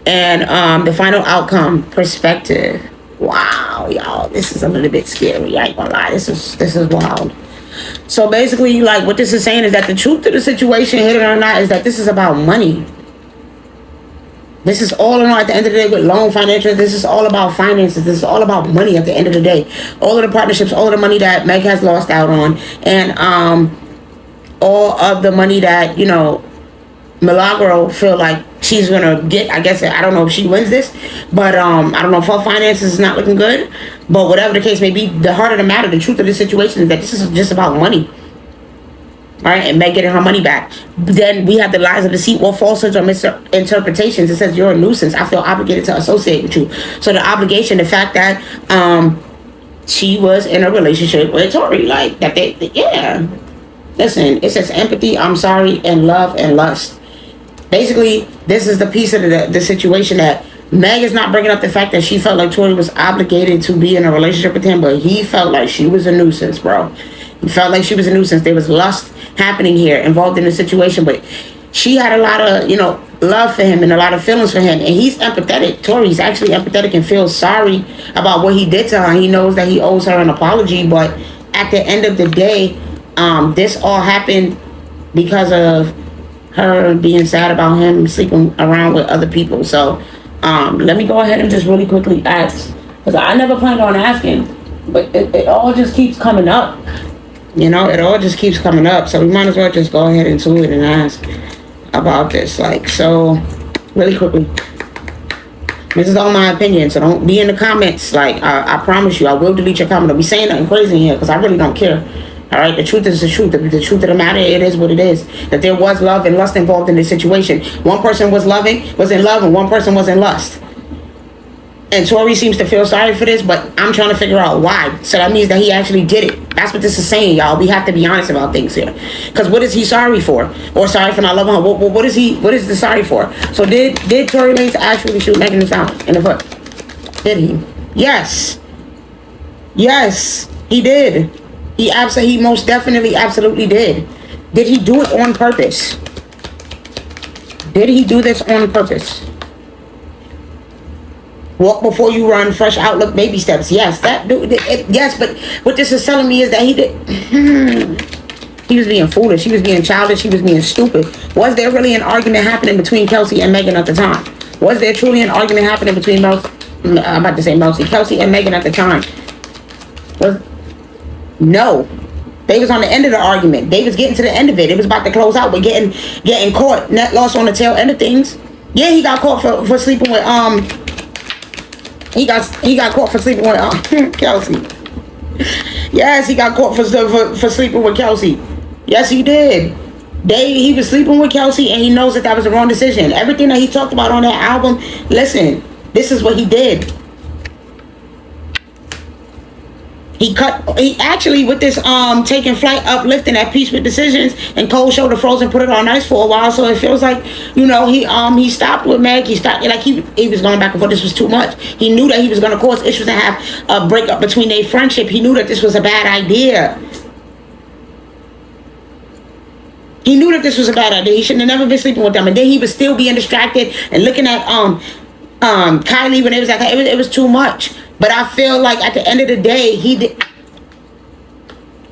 And the final outcome, perspective. Wow, y'all, this is a little bit scary. I ain't gonna lie, this is wild. So basically, like what this is saying is that the truth of the situation, hidden or not, is that this is about money. This is all in all at the end of the day with loan financial. This is all about finances. This is all about money at the end of the day. All of the partnerships, all of the money that Meg has lost out on, and all of the money that Milagro feel like she's gonna get. I guess I don't know if she wins this, but I don't know if her finances is not looking good. But whatever the case may be, the heart of the matter, the truth of the situation is that this is just about money. All right, and Meg getting her money back. Then we have the lies of deceit, or falsehoods or misinterpretations. It says you're a nuisance. I feel obligated to associate with you. So the obligation, the fact that she was in a relationship with Tory, like that. Yeah. Listen, it says empathy, I'm sorry, and love and lust. Basically, this is the piece of the situation that Meg is not bringing up the fact that she felt like Tory was obligated to be in a relationship with him, but he felt like she was a nuisance, bro. He felt like she was a nuisance. There was lust happening here, involved in the situation, but she had a lot of, love for him and a lot of feelings for him, and he's empathetic. Tory's actually empathetic and feels sorry about what he did to her. He knows that he owes her an apology, but at the end of the day, this all happened because of her being sad about him sleeping around with other people. So let me go ahead and just really quickly ask, because I never planned on asking, but it all just keeps coming up. It all just keeps coming up. So we might as well just go ahead into it and ask about this. Like, so really quickly, this is all my opinion, so don't be in the comments. Like, I promise you, I will delete your comment. Don't be saying nothing crazy in here, because I really don't care. All right, the truth is the truth. The truth of the matter, it is what it is. That there was love and lust involved in this situation. One person was in love, and one person was in lust. And Tory seems to feel sorry for this, but I'm trying to figure out why. So that means that he actually did it. That's what this is saying, y'all. We have to be honest about things here. Because what is he sorry for? Or sorry for not loving her? What is the sorry for? So did Tory Lanez actually shoot Megan Thee Stallion in the foot? Did he? Yes. Yes, he did. He most definitely absolutely did. Did he do it on purpose? Did he do this on purpose? Walk before you run, fresh outlook, baby steps. Yes, yes, but what this is telling me is that he did. He was being foolish. He was being childish. He was being stupid. Was there really an argument happening between Kelsey and Megan at the time? Was there truly an argument happening between Kelsey and Megan at the time? No. They was on the end of the argument. They was getting to the end of it. It was about to close out. But getting caught, net loss on the tail end of things. Yeah, he got caught for sleeping with He got caught for sleeping with Kelsey. Yes, he got caught for sleeping with Kelsey. Yes, he did. He was sleeping with Kelsey, and he knows that was the wrong decision. Everything that he talked about on that album, listen, this is what he did. He actually, with this taking flight, uplifting at peace with decisions, and cold shoulder frozen, put it on ice for a while. So it feels like, he stopped with Meg. He stopped, like he was going back and forth. This was too much. He knew that he was going to cause issues and have a breakup between their friendship. He knew that this was a bad idea. He knew that this was a bad idea. He shouldn't have never been sleeping with them. And then he was still being distracted and looking at Kylie when it was like it was too much. But I feel like at the end of the day,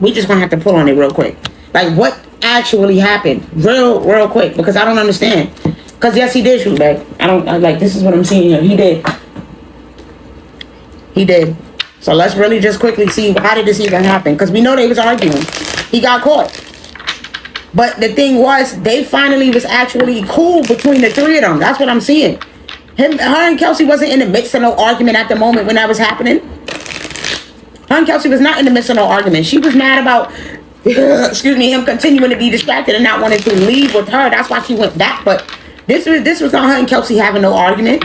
we just gonna have to pull on it real quick. Like, what actually happened? Real quick, because I don't understand. Because yes, he did shoot back. This is what I'm seeing here. He did. So let's really just quickly see, how did this even happen? Because we know they was arguing. He got caught. But the thing was, they finally was actually cool between the three of them. That's what I'm seeing. Her and Kelsey wasn't in the midst of no argument at the moment when that was happening. Her and Kelsey was not in the midst of no argument. She was mad about, him continuing to be distracted and not wanting to leave with her. That's why she went back. But this was not her and Kelsey having no argument.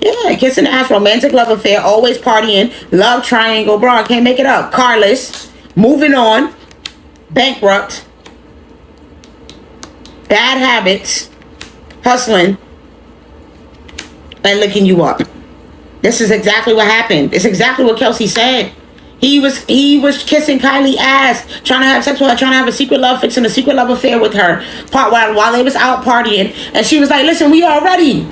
Yeah, kissing ass, romantic love affair, always partying, love triangle, bro, I can't make it up. Carless, moving on, bankrupt, bad habits, hustling, and licking you up. This is exactly what happened. It's exactly what Kelsey said. He was kissing Kylie ass, trying to have sex with her, trying to have a secret love, fixing a secret love affair with her while they was out partying. And she was like, listen, you already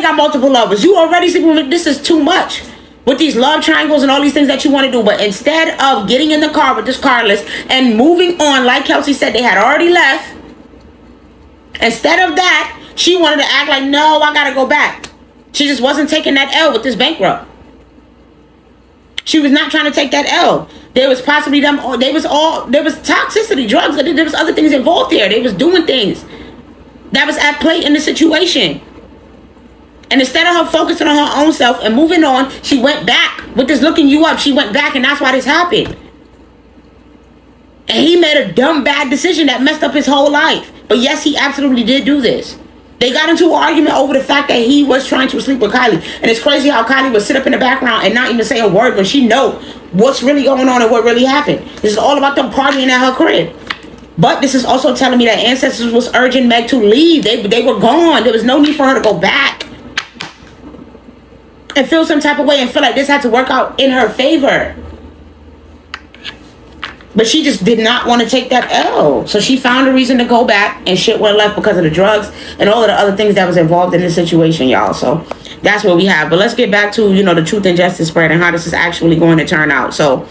got multiple lovers. You already sleeping with, this is too much. With these love triangles and all these things that you want to do. But instead of getting in the car with this Carlos and moving on, like Kelsey said, they had already left. Instead of that, she wanted to act like, no, I got to go back. She just wasn't taking that L with this bankrupt. She was not trying to take that L. There was possibly there was toxicity, drugs, there was other things involved there. They was doing things that was at play in the situation. And instead of her focusing on her own self and moving on, she went back with this looking you up. She went back, and that's why this happened. And he made a dumb, bad decision that messed up his whole life. But yes, he absolutely did do this. They got into an argument over the fact that he was trying to sleep with Kylie. And it's crazy how Kylie would sit up in the background and not even say a word when she know what's really going on and what really happened. This is all about them partying at her crib. But this is also telling me that ancestors was urging Meg to leave. They were gone. There was no need for her to go back and feel some type of way and feel like this had to work out in her favor. But she just did not want to take that L. So she found a reason to go back, and shit went left because of the drugs and all of the other things that was involved in this situation, y'all. So that's what we have. But let's get back to, the truth and justice spread and how this is actually going to turn out. So,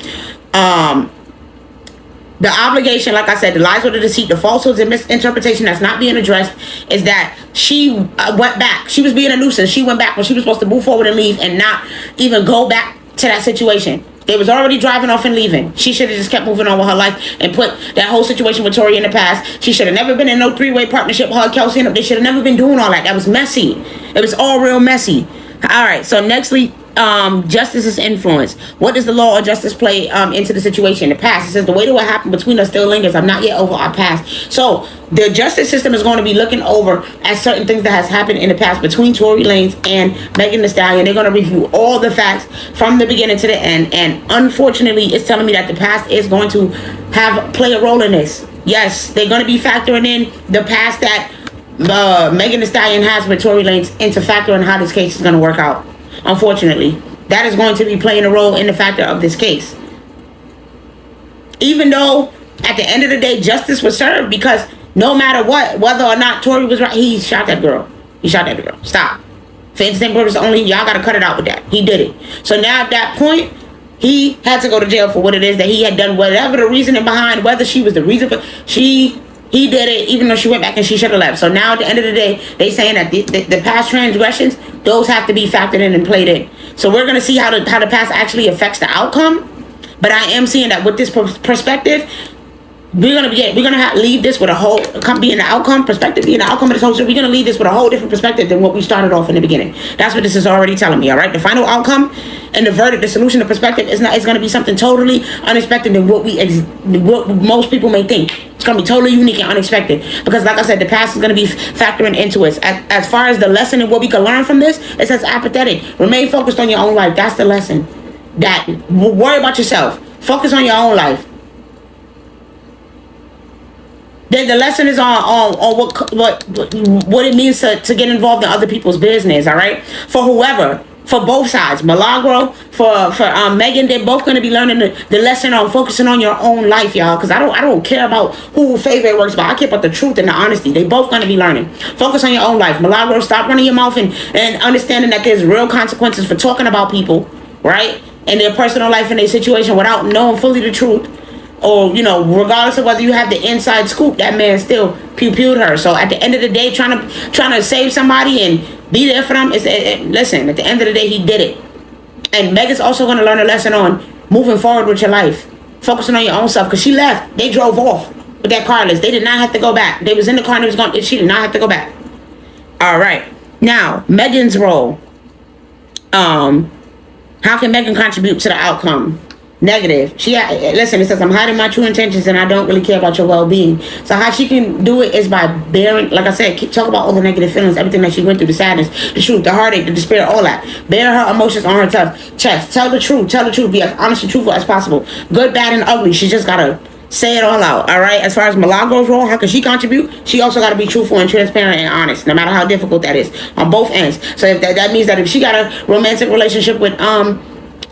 the obligation, like I said, the lies or the deceit, the falsehoods and misinterpretation that's not being addressed is that she went back. She was being a nuisance. She went back when she was supposed to move forward and leave and not even go back to that situation. They was already driving off and leaving. She should have just kept moving on with her life and put that whole situation with Tory in the past. She should have never been in no three-way partnership with her, Kelsey, and they should have never been doing all that. That was messy. It was all real messy. All right, so nextly, justice's influence. What does the law or justice play into the situation? The past. It says the way that what happened between us still lingers. I'm not yet over our past. So the justice system is going to be looking over at certain things that has happened in the past between Tory Lanez and Megan Thee Stallion. They're going to review all the facts from the beginning to the end. And unfortunately, it's telling me that the past is going to play a role in this. Yes, they're going to be factoring in the past that Megan Thee Stallion has with Tory Lanez into factoring how this case is going to work out. Unfortunately, that is going to be playing a role in the factor of this case. Even though at the end of the day, justice was served, because no matter what, whether or not Tory was right, he shot that girl. He shot that girl. Stop. For entertainment purposes only, y'all got to cut it out with that. He did it. So now at that point, he had to go to jail for what it is that he had done, whatever the reasoning behind, whether she was the reason for he did it, even though she went back and she should have left. So now at the end of the day, they saying that the past transgressions, those have to be factored in and played in. So we're going to see how the past actually affects the outcome. But I am seeing that with this perspective, we're gonna leave this with a whole be in the outcome perspective, be in the outcome of this whole shit. We're gonna leave this with a whole different perspective than what we started off in the beginning. That's what this is already telling me. All right, the final outcome and the verdict, the solution, the perspective is not. It's gonna be something totally unexpected than what most people may think. It's gonna be totally unique and unexpected because, like I said, the past is gonna be factoring into it. As far as the lesson and what we can learn from this, it says apathetic. Remain focused on your own life. That's the lesson. That worry about yourself. Focus on your own life. Then the lesson is on what it means to get involved in other people's business. All right, for whoever, for both sides, Milagro, for Megan, they're both going to be learning the lesson on focusing on your own life, y'all. Because I don't care about who favorite works, but I care about the truth and the honesty. They both going to be learning. Focus on your own life, Milagro. Stop running your mouth and understanding that there's real consequences for talking about people, right, and their personal life and their situation without knowing fully the truth. Or, you know, regardless of whether you have the inside scoop, that man still pew-pewed her. So at the end of the day, trying to save somebody and be there for them, listen, at the end of the day, he did it. And Megan's also going to learn a lesson on moving forward with your life. Focusing on your own self. Because she left. They drove off with that carless. They did not have to go back. They was in the car and it was gone. She did not have to go back. All right. Now, Megan's role. How can Megan contribute to the outcome? Negative. Listen, it says, I'm hiding my true intentions and I don't really care about your well-being. So how she can do it is by bearing, like I said, talk about all the negative feelings, everything that she went through, the sadness, the truth, the heartache, the despair, all that. Bear her emotions on her chest. Tell the truth. Be as honest and truthful as possible. Good, bad, and ugly. She just gotta say it all out. All right. As far as Milagro's role, how can she contribute? She also got to be truthful and transparent and honest, no matter how difficult that is on both ends. So if that means that if she got a romantic relationship with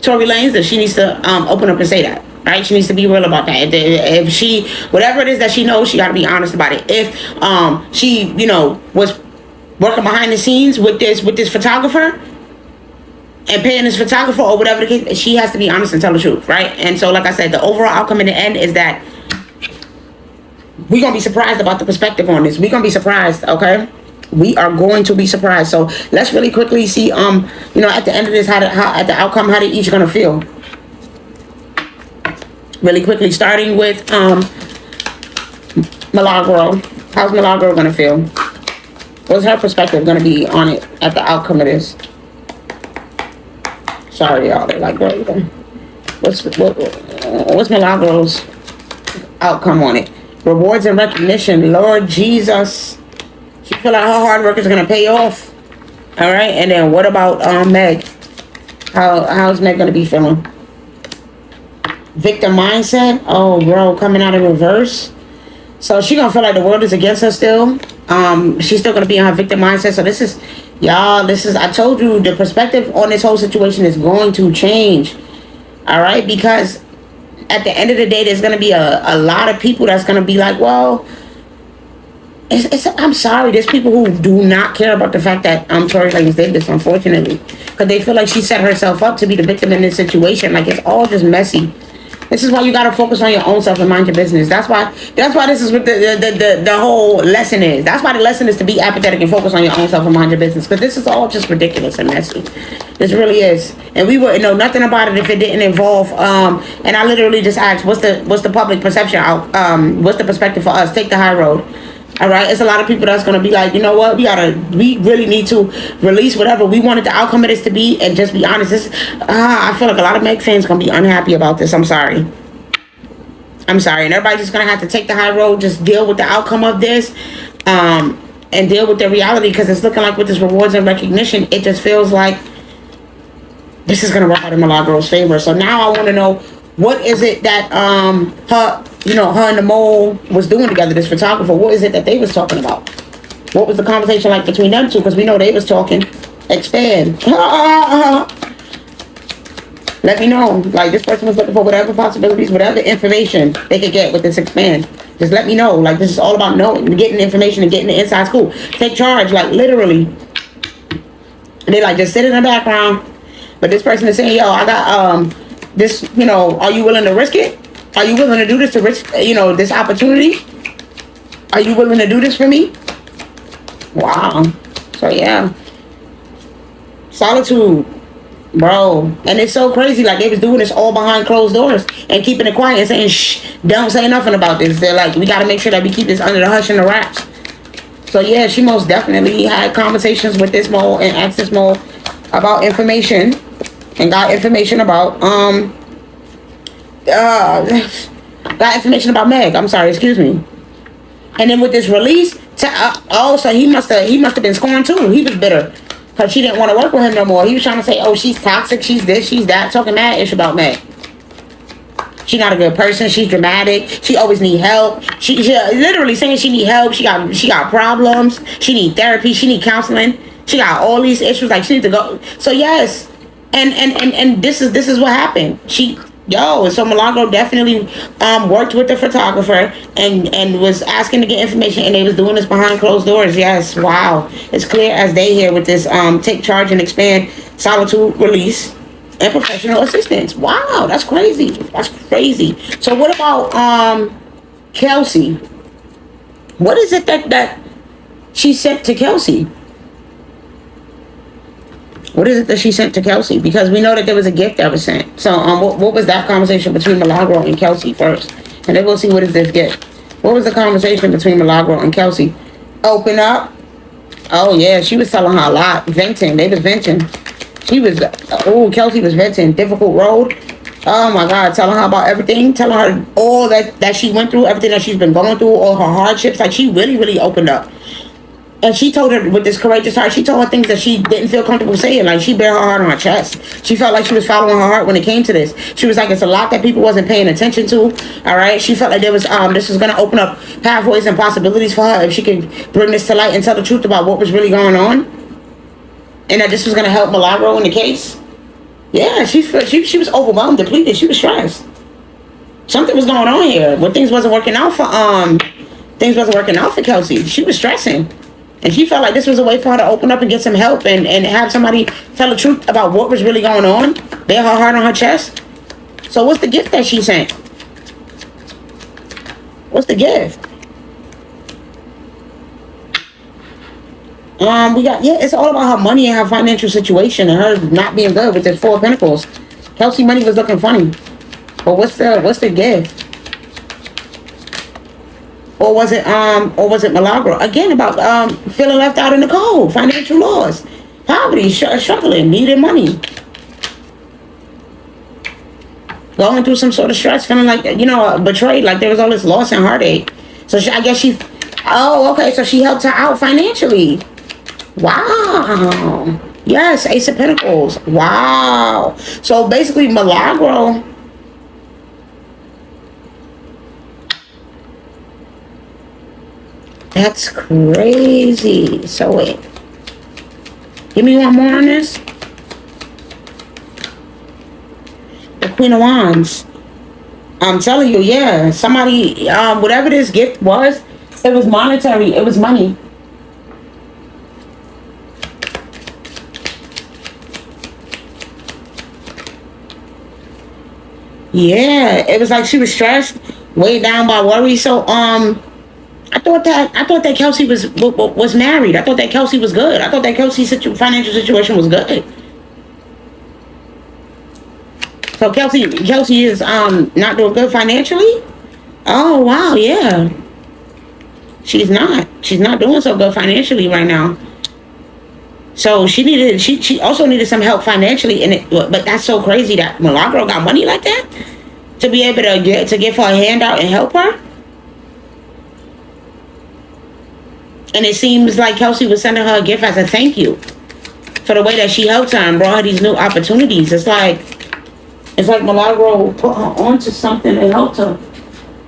Tory Lanez, that she needs to open up and say that. Right? She needs to be real about that. If she, whatever it is that she knows, she got to be honest about it. If she, was working behind the scenes with this photographer and paying this photographer or whatever the case, she has to be honest and tell the truth, right? And so, like I said, the overall outcome in the end is that we're gonna be surprised about the perspective on this. We're gonna be surprised, okay? We are going to be surprised. So let's really quickly see, at the end of this, how at the outcome, how they each gonna feel. Really quickly, starting with Milagro. How's Milagro gonna feel? What's her perspective gonna be on it at the outcome of this? Sorry, y'all. They're like, what's Milagro's outcome on it? Rewards and recognition. Lord Jesus. She feel like her hard work is gonna pay off. All right, and then what about Meg? How's Meg gonna be feeling? Victim mindset. Oh, bro, coming out in reverse. So she gonna feel like the world is against her still. She's still gonna be in her victim mindset. So this is, y'all. I told you the perspective on this whole situation is going to change. All right, because at the end of the day, there's gonna be a lot of people that's gonna be like, well. I'm sorry. There's people who do not care about the fact that Tory Lanez did this, unfortunately, because they feel like she set herself up to be the victim in this situation. Like, it's all just messy. This is why you gotta focus on your own self and mind your business. That's why this is what the whole lesson is. That's why the lesson is to be apathetic and focus on your own self and mind your business. Because this is all just ridiculous and messy. This really is, and we wouldn't know nothing about it if it didn't involve. And I literally just asked, what's the public perception? What's the perspective for us? Take the high road. All right, it's a lot of people that's gonna be like, you know what, we really need to release whatever we wanted the outcome of this to be and just be honest. I feel like a lot of Meg fans gonna be unhappy about this. I'm sorry, and everybody's just gonna have to take the high road, just deal with the outcome of this, and deal with the reality, because it's looking like with this rewards and recognition, it just feels like this is gonna work out in Milagro's favor. So now I want to know, what is it that her and the mole was doing together, this photographer? What is it that they was talking about? What was the conversation like between them two? Because we know they was talking. Expand. Let me know. Like, this person was looking for whatever possibilities, whatever information they could get with this expand. Just let me know. Like, this is all about knowing, getting information and getting the inside scoop. Take charge, like, literally. And they like, just sit in the background. But this person is saying, yo, I got this, are you willing to risk it? Are you willing to do this to risk, this opportunity? Are you willing to do this for me? Wow. So, yeah. Solitude. Bro, and it's so crazy. Like, they was doing this all behind closed doors and keeping it quiet and saying, shh, don't say nothing about this. They're like, we got to make sure that we keep this under the hush and the wraps. So, yeah, she most definitely had conversations with this mole and asked this mole about information and got information about, got information about Meg. I'm sorry, excuse me. And then with this release, so he must have been scorned too. He was bitter. Because she didn't want to work with him no more. He was trying to say, oh, she's toxic, she's this, she's that. Talking mad ish about Meg. She's not a good person. She's dramatic. She always need help. She literally saying she need help. She got problems. She need therapy. She need counseling. She got all these issues. Like, she need to go. So yes, and this is what happened. So Milagro definitely worked with the photographer and was asking to get information, and they was doing this behind closed doors. Yes, wow. It's clear as day here with this take charge and expand solitude release and professional assistance. Wow, that's crazy. That's crazy. So what about Kelsey? What is it that she sent to Kelsey? What is it that she sent to Kelsey? Because we know that there was a gift that was sent. So what was that conversation between Milagro and Kelsey first? And then we'll see what is this gift. What was the conversation between Milagro and Kelsey? Open up. Oh, yeah, she was telling her a lot. Venting. They was venting. Kelsey was venting. Difficult road. Oh, my God. Telling her about everything. Telling her all that she went through. Everything that she's been going through. All her hardships. Like, she really, really opened up. And she told her, with this courageous heart, she told her things that she didn't feel comfortable saying. Like, she bare her heart on her chest. She felt like she was following her heart when it came to this. She was like, it's a lot that people wasn't paying attention to. All right. She felt like there was this was going to open up pathways and possibilities for her if she could bring this to light and tell the truth about what was really going on. And that this was going to help Milagro in the case. Yeah, she was overwhelmed, depleted. She was stressed. Something was going on here. When things wasn't working out for Kelsey. She was stressing. And she felt like this was a way for her to open up and get some help and have somebody tell the truth about what was really going on. Bear her heart on her chest. So what's the gift that she sent? What's the gift? It's all about her money and her financial situation and her not being good with the Four of Pentacles. Kelsey money was looking funny. But what's the gift? Or was it Milagro? Again, about feeling left out in the cold, financial loss, poverty, struggling, needing money, going through some sort of stress, feeling like, betrayed, like there was all this loss and heartache. So so she helped her out financially. Wow. Yes, Ace of Pentacles. Wow. So basically, Milagro. That's crazy. So wait. Give me one more on this. The Queen of Wands. I'm telling you, yeah. Somebody, whatever this gift was, it was monetary. It was money. Yeah, it was like she was stressed, weighed down by worry. So, I thought that Kelsey was married. I thought that Kelsey was good. I thought that Kelsey's financial situation was good. So Kelsey is not doing good financially. Oh wow, yeah. She's not doing so good financially right now. So she also needed some help financially in it. But that's so crazy that Milagro got money like that to be able to give her a handout and help her. And it seems like Kelsey was sending her a gift as a thank you for the way that she helped her and brought her these new opportunities. It's like Milagro put her onto something and helped her.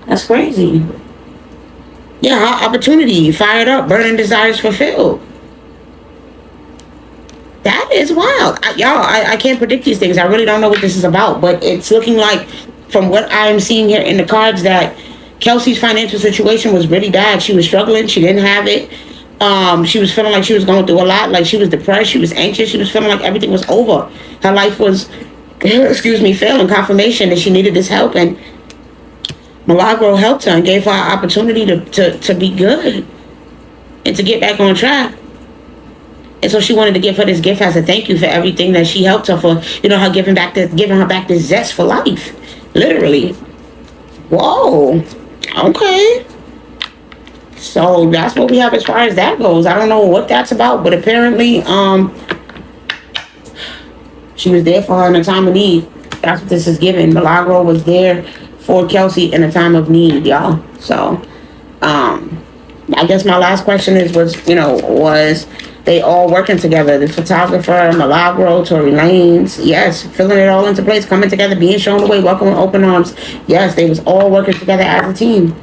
That's crazy. Yeah, her opportunity, fired up, burning desires fulfilled. That is wild. I can't predict these things. I really don't know what this is about. But it's looking like, from what I'm seeing here in the cards, that Kelsey's financial situation was really bad. She was struggling. She didn't have it. She was feeling like she was going through a lot. Like she was depressed. She was anxious. She was feeling like everything was over. Her life was, failing. Confirmation that she needed this help. And Milagro helped her and gave her an opportunity to be good and to get back on track. And so she wanted to give her this gift as a thank you for everything that she helped her for, her giving her back this zest for life. Literally. Whoa. Okay. So that's what we have as far as that goes. I don't know what that's about, but apparently, she was there for her in a time of need. That's what this is giving. Milagro was there for Kelsey in a time of need, y'all. So, I guess my last question was they all working together? The photographer, Milagro, Tory Lanez, yes, filling it all into place, coming together, being shown the way, welcome with open arms. Yes, they was all working together as a team.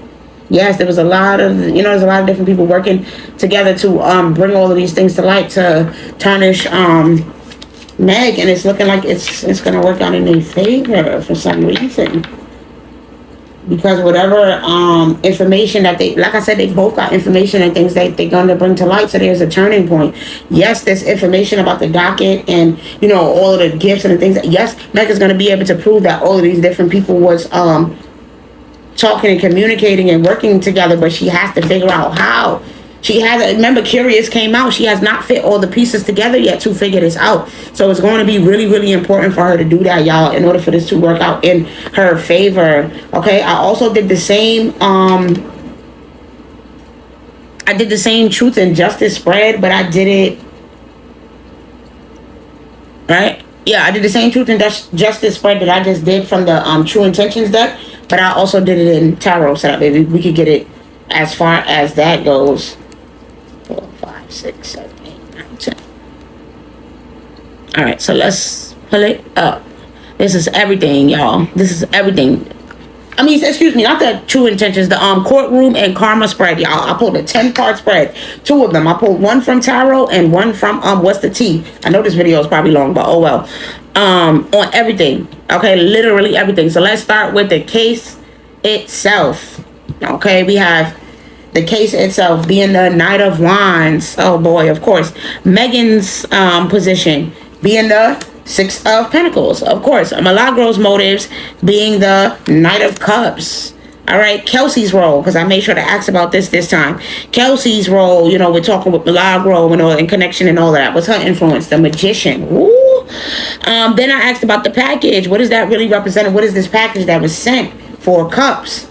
Yes, there was a lot of, there's a lot of different people working together to bring all of these things to light, to tarnish Meg, and it's looking like it's going to work out in their favor for some reason. Because whatever information that like I said, they both got information and things that they're going to bring to light, so there's a turning point. Yes, there's information about the docket and, all of the gifts and the things. Yes, Meg is going to be able to prove that all of these different people was talking and communicating and working together, but she has to figure out how. Remember, Curious came out. She has not fit all the pieces together yet to figure this out. So it's going to be really, really important for her to do that, y'all, in order for this to work out in her favor. Okay, I also did the same, truth and justice spread, but I did it, right? Yeah, I did the same truth and justice spread that I just did from the True Intentions deck, but I also did it in tarot setup. Maybe we could get it as far as that goes. 4, 5, 6, 7, 8, 9, 10. All right, so let's pull it up. This is everything, y'all. This is everything. I mean, excuse me, not the True Intentions, the courtroom and karma spread, y'all. I pulled a 10-part spread. 2 of them. I pulled one from tarot and one from what's the T? I know this video is probably long, but oh well. On everything. Okay, literally everything. So let's start with the case itself. Okay, we have the case itself being the Knight of Wands. Oh boy, of course. Megan's position being the 6 of Pentacles. Of course. Milagro's motives being the Knight of Cups. All right, Kelsey's role, because I made sure to ask about this time. Kelsey's role, we're talking with Milagro and all, in connection and all of that. What's her influence? The Magician. Woo! Then I asked about the package. What does that really represent? What is this package that was sent? 4 cups.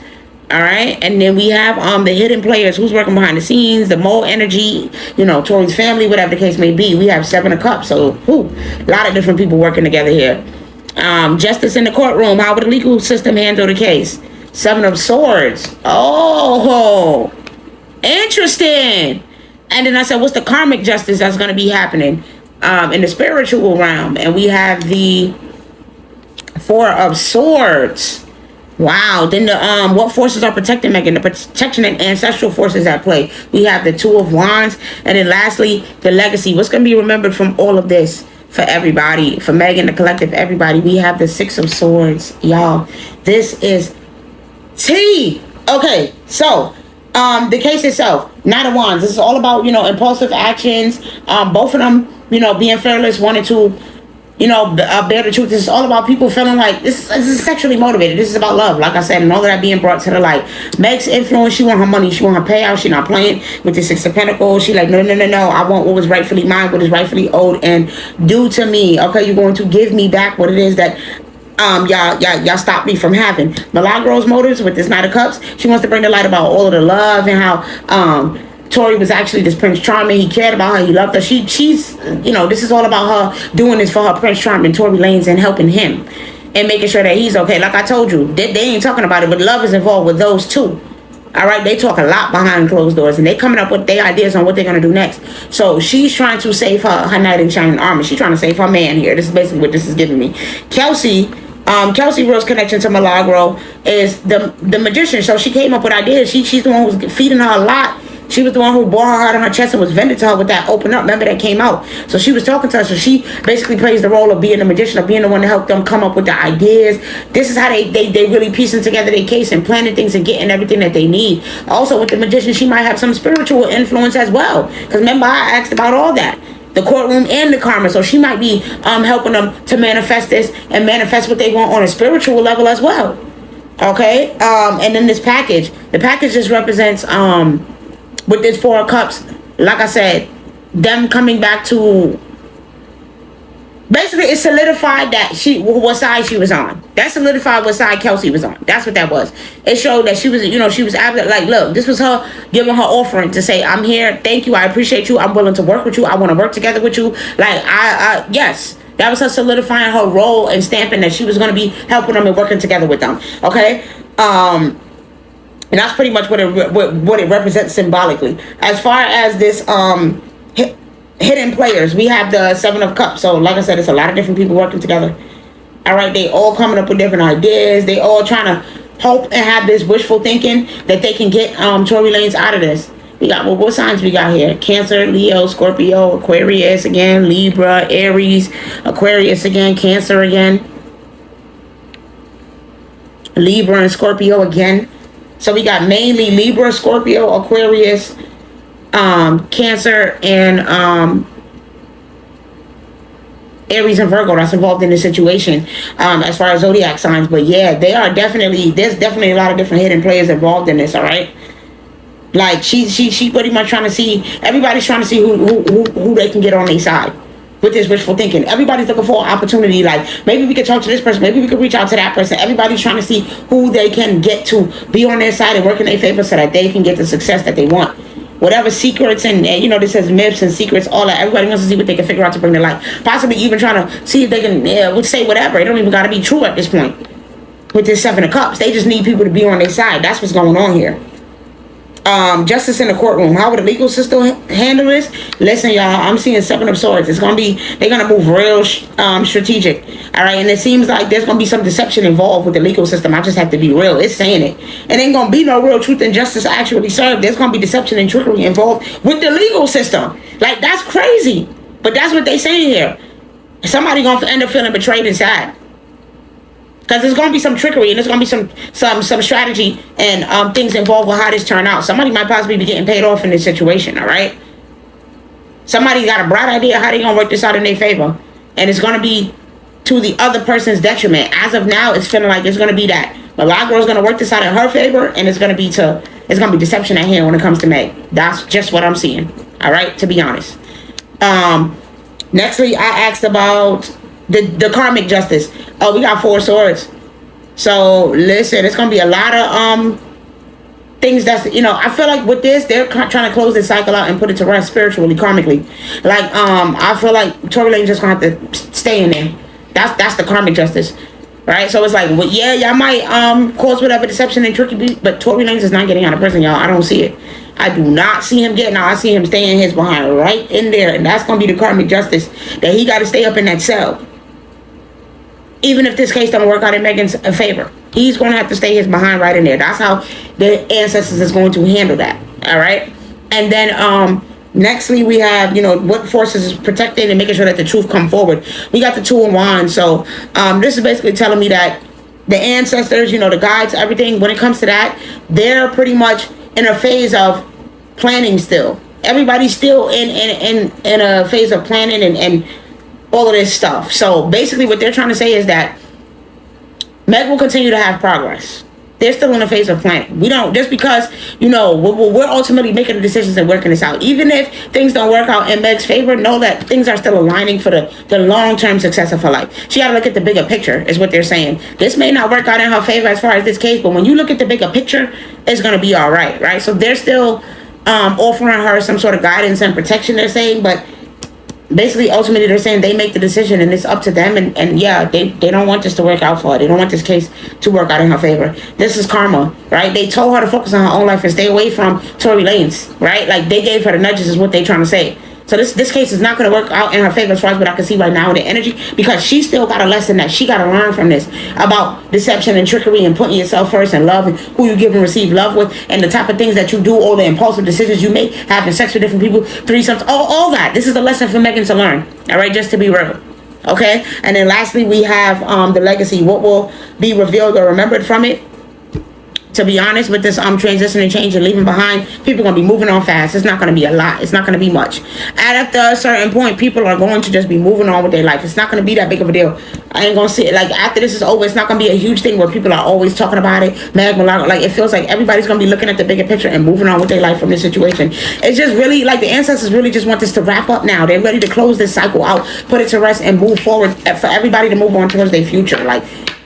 All right, and then we have the hidden players, who's working behind the scenes, the mole energy, Tori's family, whatever the case may be. We have 7 of cups, so a lot of different people working together here. Justice in the courtroom. How would the legal system handle the case? 7 of swords. Oh, interesting. And then I said, what's the karmic justice that's going to be happening in the spiritual realm? And we have the 4 of swords. Wow. Then the what forces are protecting Megan? The protection and ancestral forces at play. We have the 2 of wands. And then lastly, the legacy. What's going to be remembered from all of this for everybody? For Megan, the collective, everybody. We have the 6 of swords. Y'all, this is tea. Okay, so the case itself, Knight of Wands. This is all about, impulsive actions. Both of them, being fearless, wanting to, bear the truth. This is all about people feeling like this is sexually motivated. This is about love, like I said, and all of that being brought to the light. Meg's influence, she want her money, she want her payout. She not playing with the 6 of Pentacles. She like, no. I want what was rightfully mine, what is rightfully owed and due to me. Okay, you're going to give me back what it is that y'all stop me from having. Milagro's motives with this Knight of Cups. She wants to bring the light about all of the love and how Tory was actually this Prince Charming. He cared about her. He loved her. She's this is all about her doing this for her Prince Charming, Tory Lanez, and helping him and making sure that he's okay. Like I told you, they ain't talking about it, but love is involved with those 2. All right, they talk a lot behind closed doors, and they coming up with their ideas on what they're gonna do next. So she's trying to save her knight in shining armor. She's trying to save her man here. This is basically what this is giving me. Kelsey Rose connection to Milagro is the magician. So she came up with ideas. She's the one who's feeding her a lot. She was the one who bore her heart on her chest and was vended to her with that open up. Remember that came out. So she was talking to her. So she basically plays the role of being the magician, of being the one to help them come up with the ideas. This is how they really piecing together their case and planning things and getting everything that they need. Also with the magician, she might have some spiritual influence as well. Because remember, I asked about all that. The courtroom and the karma. So she might be helping them to manifest this and manifest what they want on a spiritual level as well. Okay? And then this package. The package just represents with this 4 of cups, like I said, them coming back to, basically it solidified that what side she was on. That solidified what side Kelsey was on. That's what that was. It showed that she was, she was like, look, this was her giving her offering to say, I'm here, thank you, I appreciate you, I'm willing to work with you, I want to work together with you. Like, yes, that was her solidifying her role and stamping that she was going to be helping them and working together with them. Okay, and that's pretty much what it represents symbolically. As far as this hidden players, we have the Seven of Cups. So like I said, it's a lot of different people working together. All right, they all coming up with different ideas. They all trying to hope and have this wishful thinking that they can get Tory Lanez out of this. We got, well, what signs we got here? Cancer, Leo, Scorpio, Aquarius again, Libra, Aries, Aquarius again, Cancer again, Libra and Scorpio again. So we got mainly Libra, Scorpio, Aquarius, Cancer, and Aries and Virgo that's involved in this situation, as far as zodiac signs. But yeah, there's definitely a lot of different hidden players involved in this. All right, like she pretty much trying to see, everybody's trying to see who they can get on their side with this wishful thinking. Everybody's looking for an opportunity, like maybe we could talk to this person, maybe we could reach out to that person. Everybody's trying to see who they can get to be on their side and work in their favor so that they can get the success that they want. Whatever secrets and this says myths and secrets, all that. Everybody wants to see what they can figure out to bring to life. Possibly even trying to see if they can say whatever. It don't even got to be true at this point. With this Seven of Cups, they just need people to be on their side. That's what's going on here. Justice in the courtroom. How would the legal system handle this? Listen, y'all, I'm seeing Seven of Swords. They're gonna move real strategic. All right, and it seems like there's gonna be some deception involved with the legal system. I just have to be real. It's saying it. It ain't gonna be no real truth and justice actually served. There's gonna be deception and trickery involved with the legal system. Like, that's crazy. But that's what they saying here. Somebody gonna end up feeling betrayed and sad. Because there's going to be some trickery and there's going to be some strategy and things involved with how this turn out. Somebody might possibly be getting paid off in this situation, all right? Somebody got a bright idea how they going to work this out in their favor. And it's going to be to the other person's detriment. As of now, it's feeling like it's going to be that Milagro is going to work this out in her favor, and it's going to be deception at hand when it comes to Meg. That's just what I'm seeing, all right, to be honest. Nextly, I asked about the karmic justice. Oh, we got 4 swords. So listen, it's gonna be a lot of things that's I feel like with this they're trying to close this cycle out and put it to rest spiritually, karmically. Like I feel like Tory Lanez just gonna have to stay in there. That's the karmic justice, right? So it's like, well, yeah, y'all might cause whatever deception and tricky, but Tory Lanez is not getting out of prison, y'all. I don't see it. I do not see him getting out. I see him staying his behind right in there, and that's gonna be the karmic justice that he got to stay up in that cell. Even if this case don't work out in Megan's favor, he's going to have to stay his behind right in there. That's how the ancestors is going to handle that. All right. And then nextly, we have, what forces is protecting and making sure that the truth come forward. We got the 2 of Wands. So this is basically telling me that the ancestors, the guides, everything, when it comes to that, they're pretty much in a phase of planning still. Everybody's still in a phase of planning and all of this stuff. So basically what they're trying to say is that Meg will continue to have progress. They're still in the phase of planning. We don't, just because, we're ultimately making the decisions and working this out. Even if things don't work out in Meg's favor, know that things are still aligning for the long-term success of her life. She got to look at the bigger picture, is what they're saying. This may not work out in her favor as far as this case, but when you look at the bigger picture, it's going to be all right, right? So they're still offering her some sort of guidance and protection, they're saying, but basically, ultimately, they're saying they make the decision and it's up to them. And yeah, they don't want this to work out for her. They don't want this case to work out in her favor. This is karma, right? They told her to focus on her own life and stay away from Tory Lanez, right? Like, they gave her the nudges is what they're trying to say. So this case is not going to work out in her favor as far as what I can see right now in the energy, because she still got a lesson that she got to learn from this about deception and trickery and putting yourself first and love and who you give and receive love with and the type of things that you do, all the impulsive decisions you make, having sex with different people, threesomes, all that. This is a lesson for Megan to learn, all right, just to be real. Okay, and then lastly, we have the legacy. What will be revealed or remembered from it? To be honest, with this transition and change and leaving behind, people are gonna be moving on fast. It's not gonna be a lot. It's not gonna be much. And after a certain point, people are going to just be moving on with their life. It's not gonna be that big of a deal. I ain't gonna see it. Like, after this is over, it's not gonna be a huge thing where people are always talking about it. Milagro, like, it feels like everybody's gonna be looking at the bigger picture and moving on with their life from this situation. It's just really like the ancestors really just want this to wrap up now. They're ready to close this cycle out, put it to rest, and move forward for everybody to move on towards their future. Like,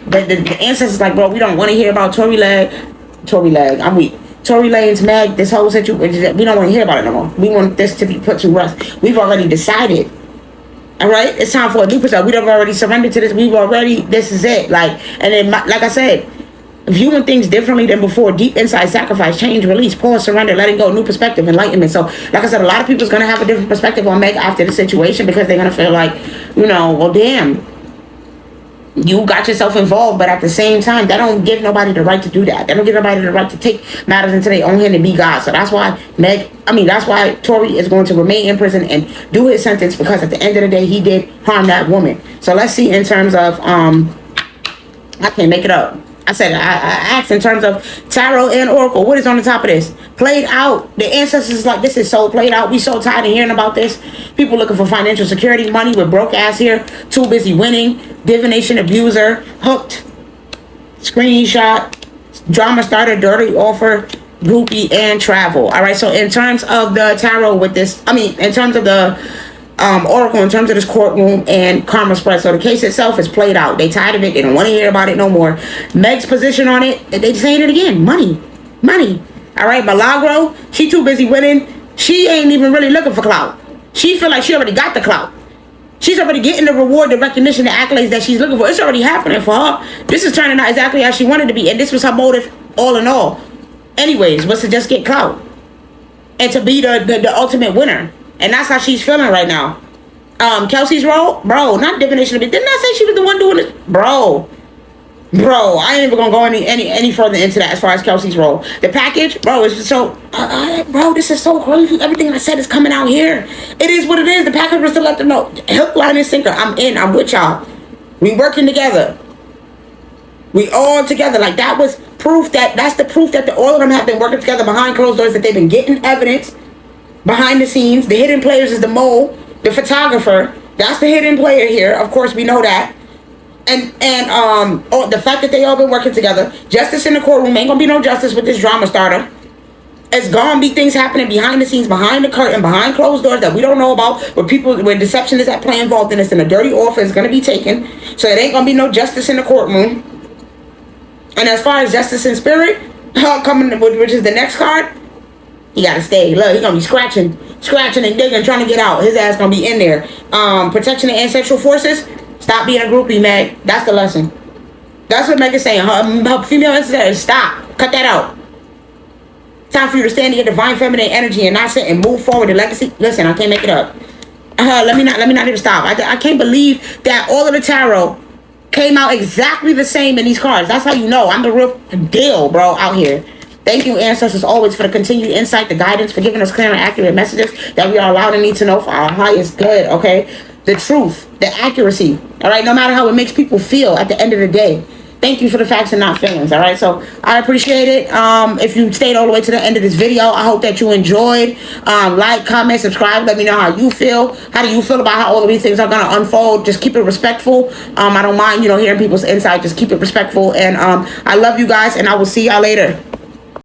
the ancestors, like, bro, we don't want to hear about Tory Lanez, Meg, this whole situation. We don't want to hear about it no more. We want this to be put to rest. We've already decided. All right, it's time for a new perspective. We've already surrendered to this. This is it. Like, and then, like I said, viewing things differently than before. Deep insight, sacrifice, change, release, pause, surrender, letting go, new perspective, enlightenment. So, like I said, a lot of people's gonna have a different perspective on Meg after the situation, because they're gonna feel like, well, damn, you got yourself involved, but at the same time, that don't give nobody the right to do that. That don't give nobody the right to take matters into their own hand and be God. So that's why that's why Tory is going to remain in prison and do his sentence, because at the end of the day, he did harm that woman. So let's see in terms of I can't make it up. I asked in terms of tarot and oracle, what is on the top of this? Played out. The ancestors like, this is so played out. We so tired of hearing about this. People looking for financial security, money with broke ass here, too busy winning, divination abuser, hooked, screenshot, drama starter, dirty offer, groupie, and travel. All right, so in terms of the tarot with this, in terms of the oracle, in terms of this courtroom and karma spread. So the case itself is played out. They tired of it. They don't want to hear about it no more. Meg's position on it, they saying it again. Money. All right, Milagro, she too busy winning. She ain't even really looking for clout. She feel like she already got the clout. She's already getting the reward, the recognition, the accolades that she's looking for. It's already happening for her. This is turning out exactly as she wanted to be. And this was her motive all in all. Anyways, was to just get clout. And to be the ultimate winner. And that's how she's feeling right now. Kelsey's role, bro, not divination. Didn't I say she was the one doing it? Bro, I ain't even gonna go any further into that as far as Kelsey's role. The package, bro, is so, bro, this is so crazy. Everything I said is coming out here. It is what it is. The package was to let them know. Hook, line, and sinker. I'm in. I'm with y'all. We working together. We all together. Like, that was proof that's the proof that all of them have been working together behind closed doors, that they've been getting evidence behind the scenes. The hidden players is the mole, the photographer. That's the hidden player here. Of course, we know that. And the fact that they all been working together. Justice in the courtroom. Ain't gonna be no justice with this drama starter. It's gonna be things happening behind the scenes, behind the curtain, behind closed doors that we don't know about, where deception is at play involved in this, and a dirty offer is gonna be taken. So it ain't gonna be no justice in the courtroom. And as far as justice in spirit, coming, which is the next card, he gotta stay. Look, he gonna be scratching and digging, trying to get out. His ass gonna be in there. Protection of ancestral forces. Stop being a groupie, Meg. That's the lesson. That's what Meg is saying. Her female ancestors, stop. Cut that out. Time for you to stand in your divine feminine energy and not sit and move forward the legacy. Listen, I can't make it up. Let me not even stop. I can't believe that all of the tarot came out exactly the same in these cards. That's how you know I'm the real deal, bro, out here. Thank you, ancestors, always for the continued insight, the guidance, for giving us clear and accurate messages that we are allowed and need to know for our highest good, okay? The truth, the accuracy, all right? No matter how it makes people feel at the end of the day. Thank you for the facts and not feelings, all right? So I appreciate it. If you stayed all the way to the end of this video, I hope that you enjoyed. Like, comment, subscribe. Let me know how you feel. How do you feel about how all of these things are going to unfold? Just keep it respectful. I don't mind, hearing people's insight. Just keep it respectful. And I love you guys, and I will see y'all later.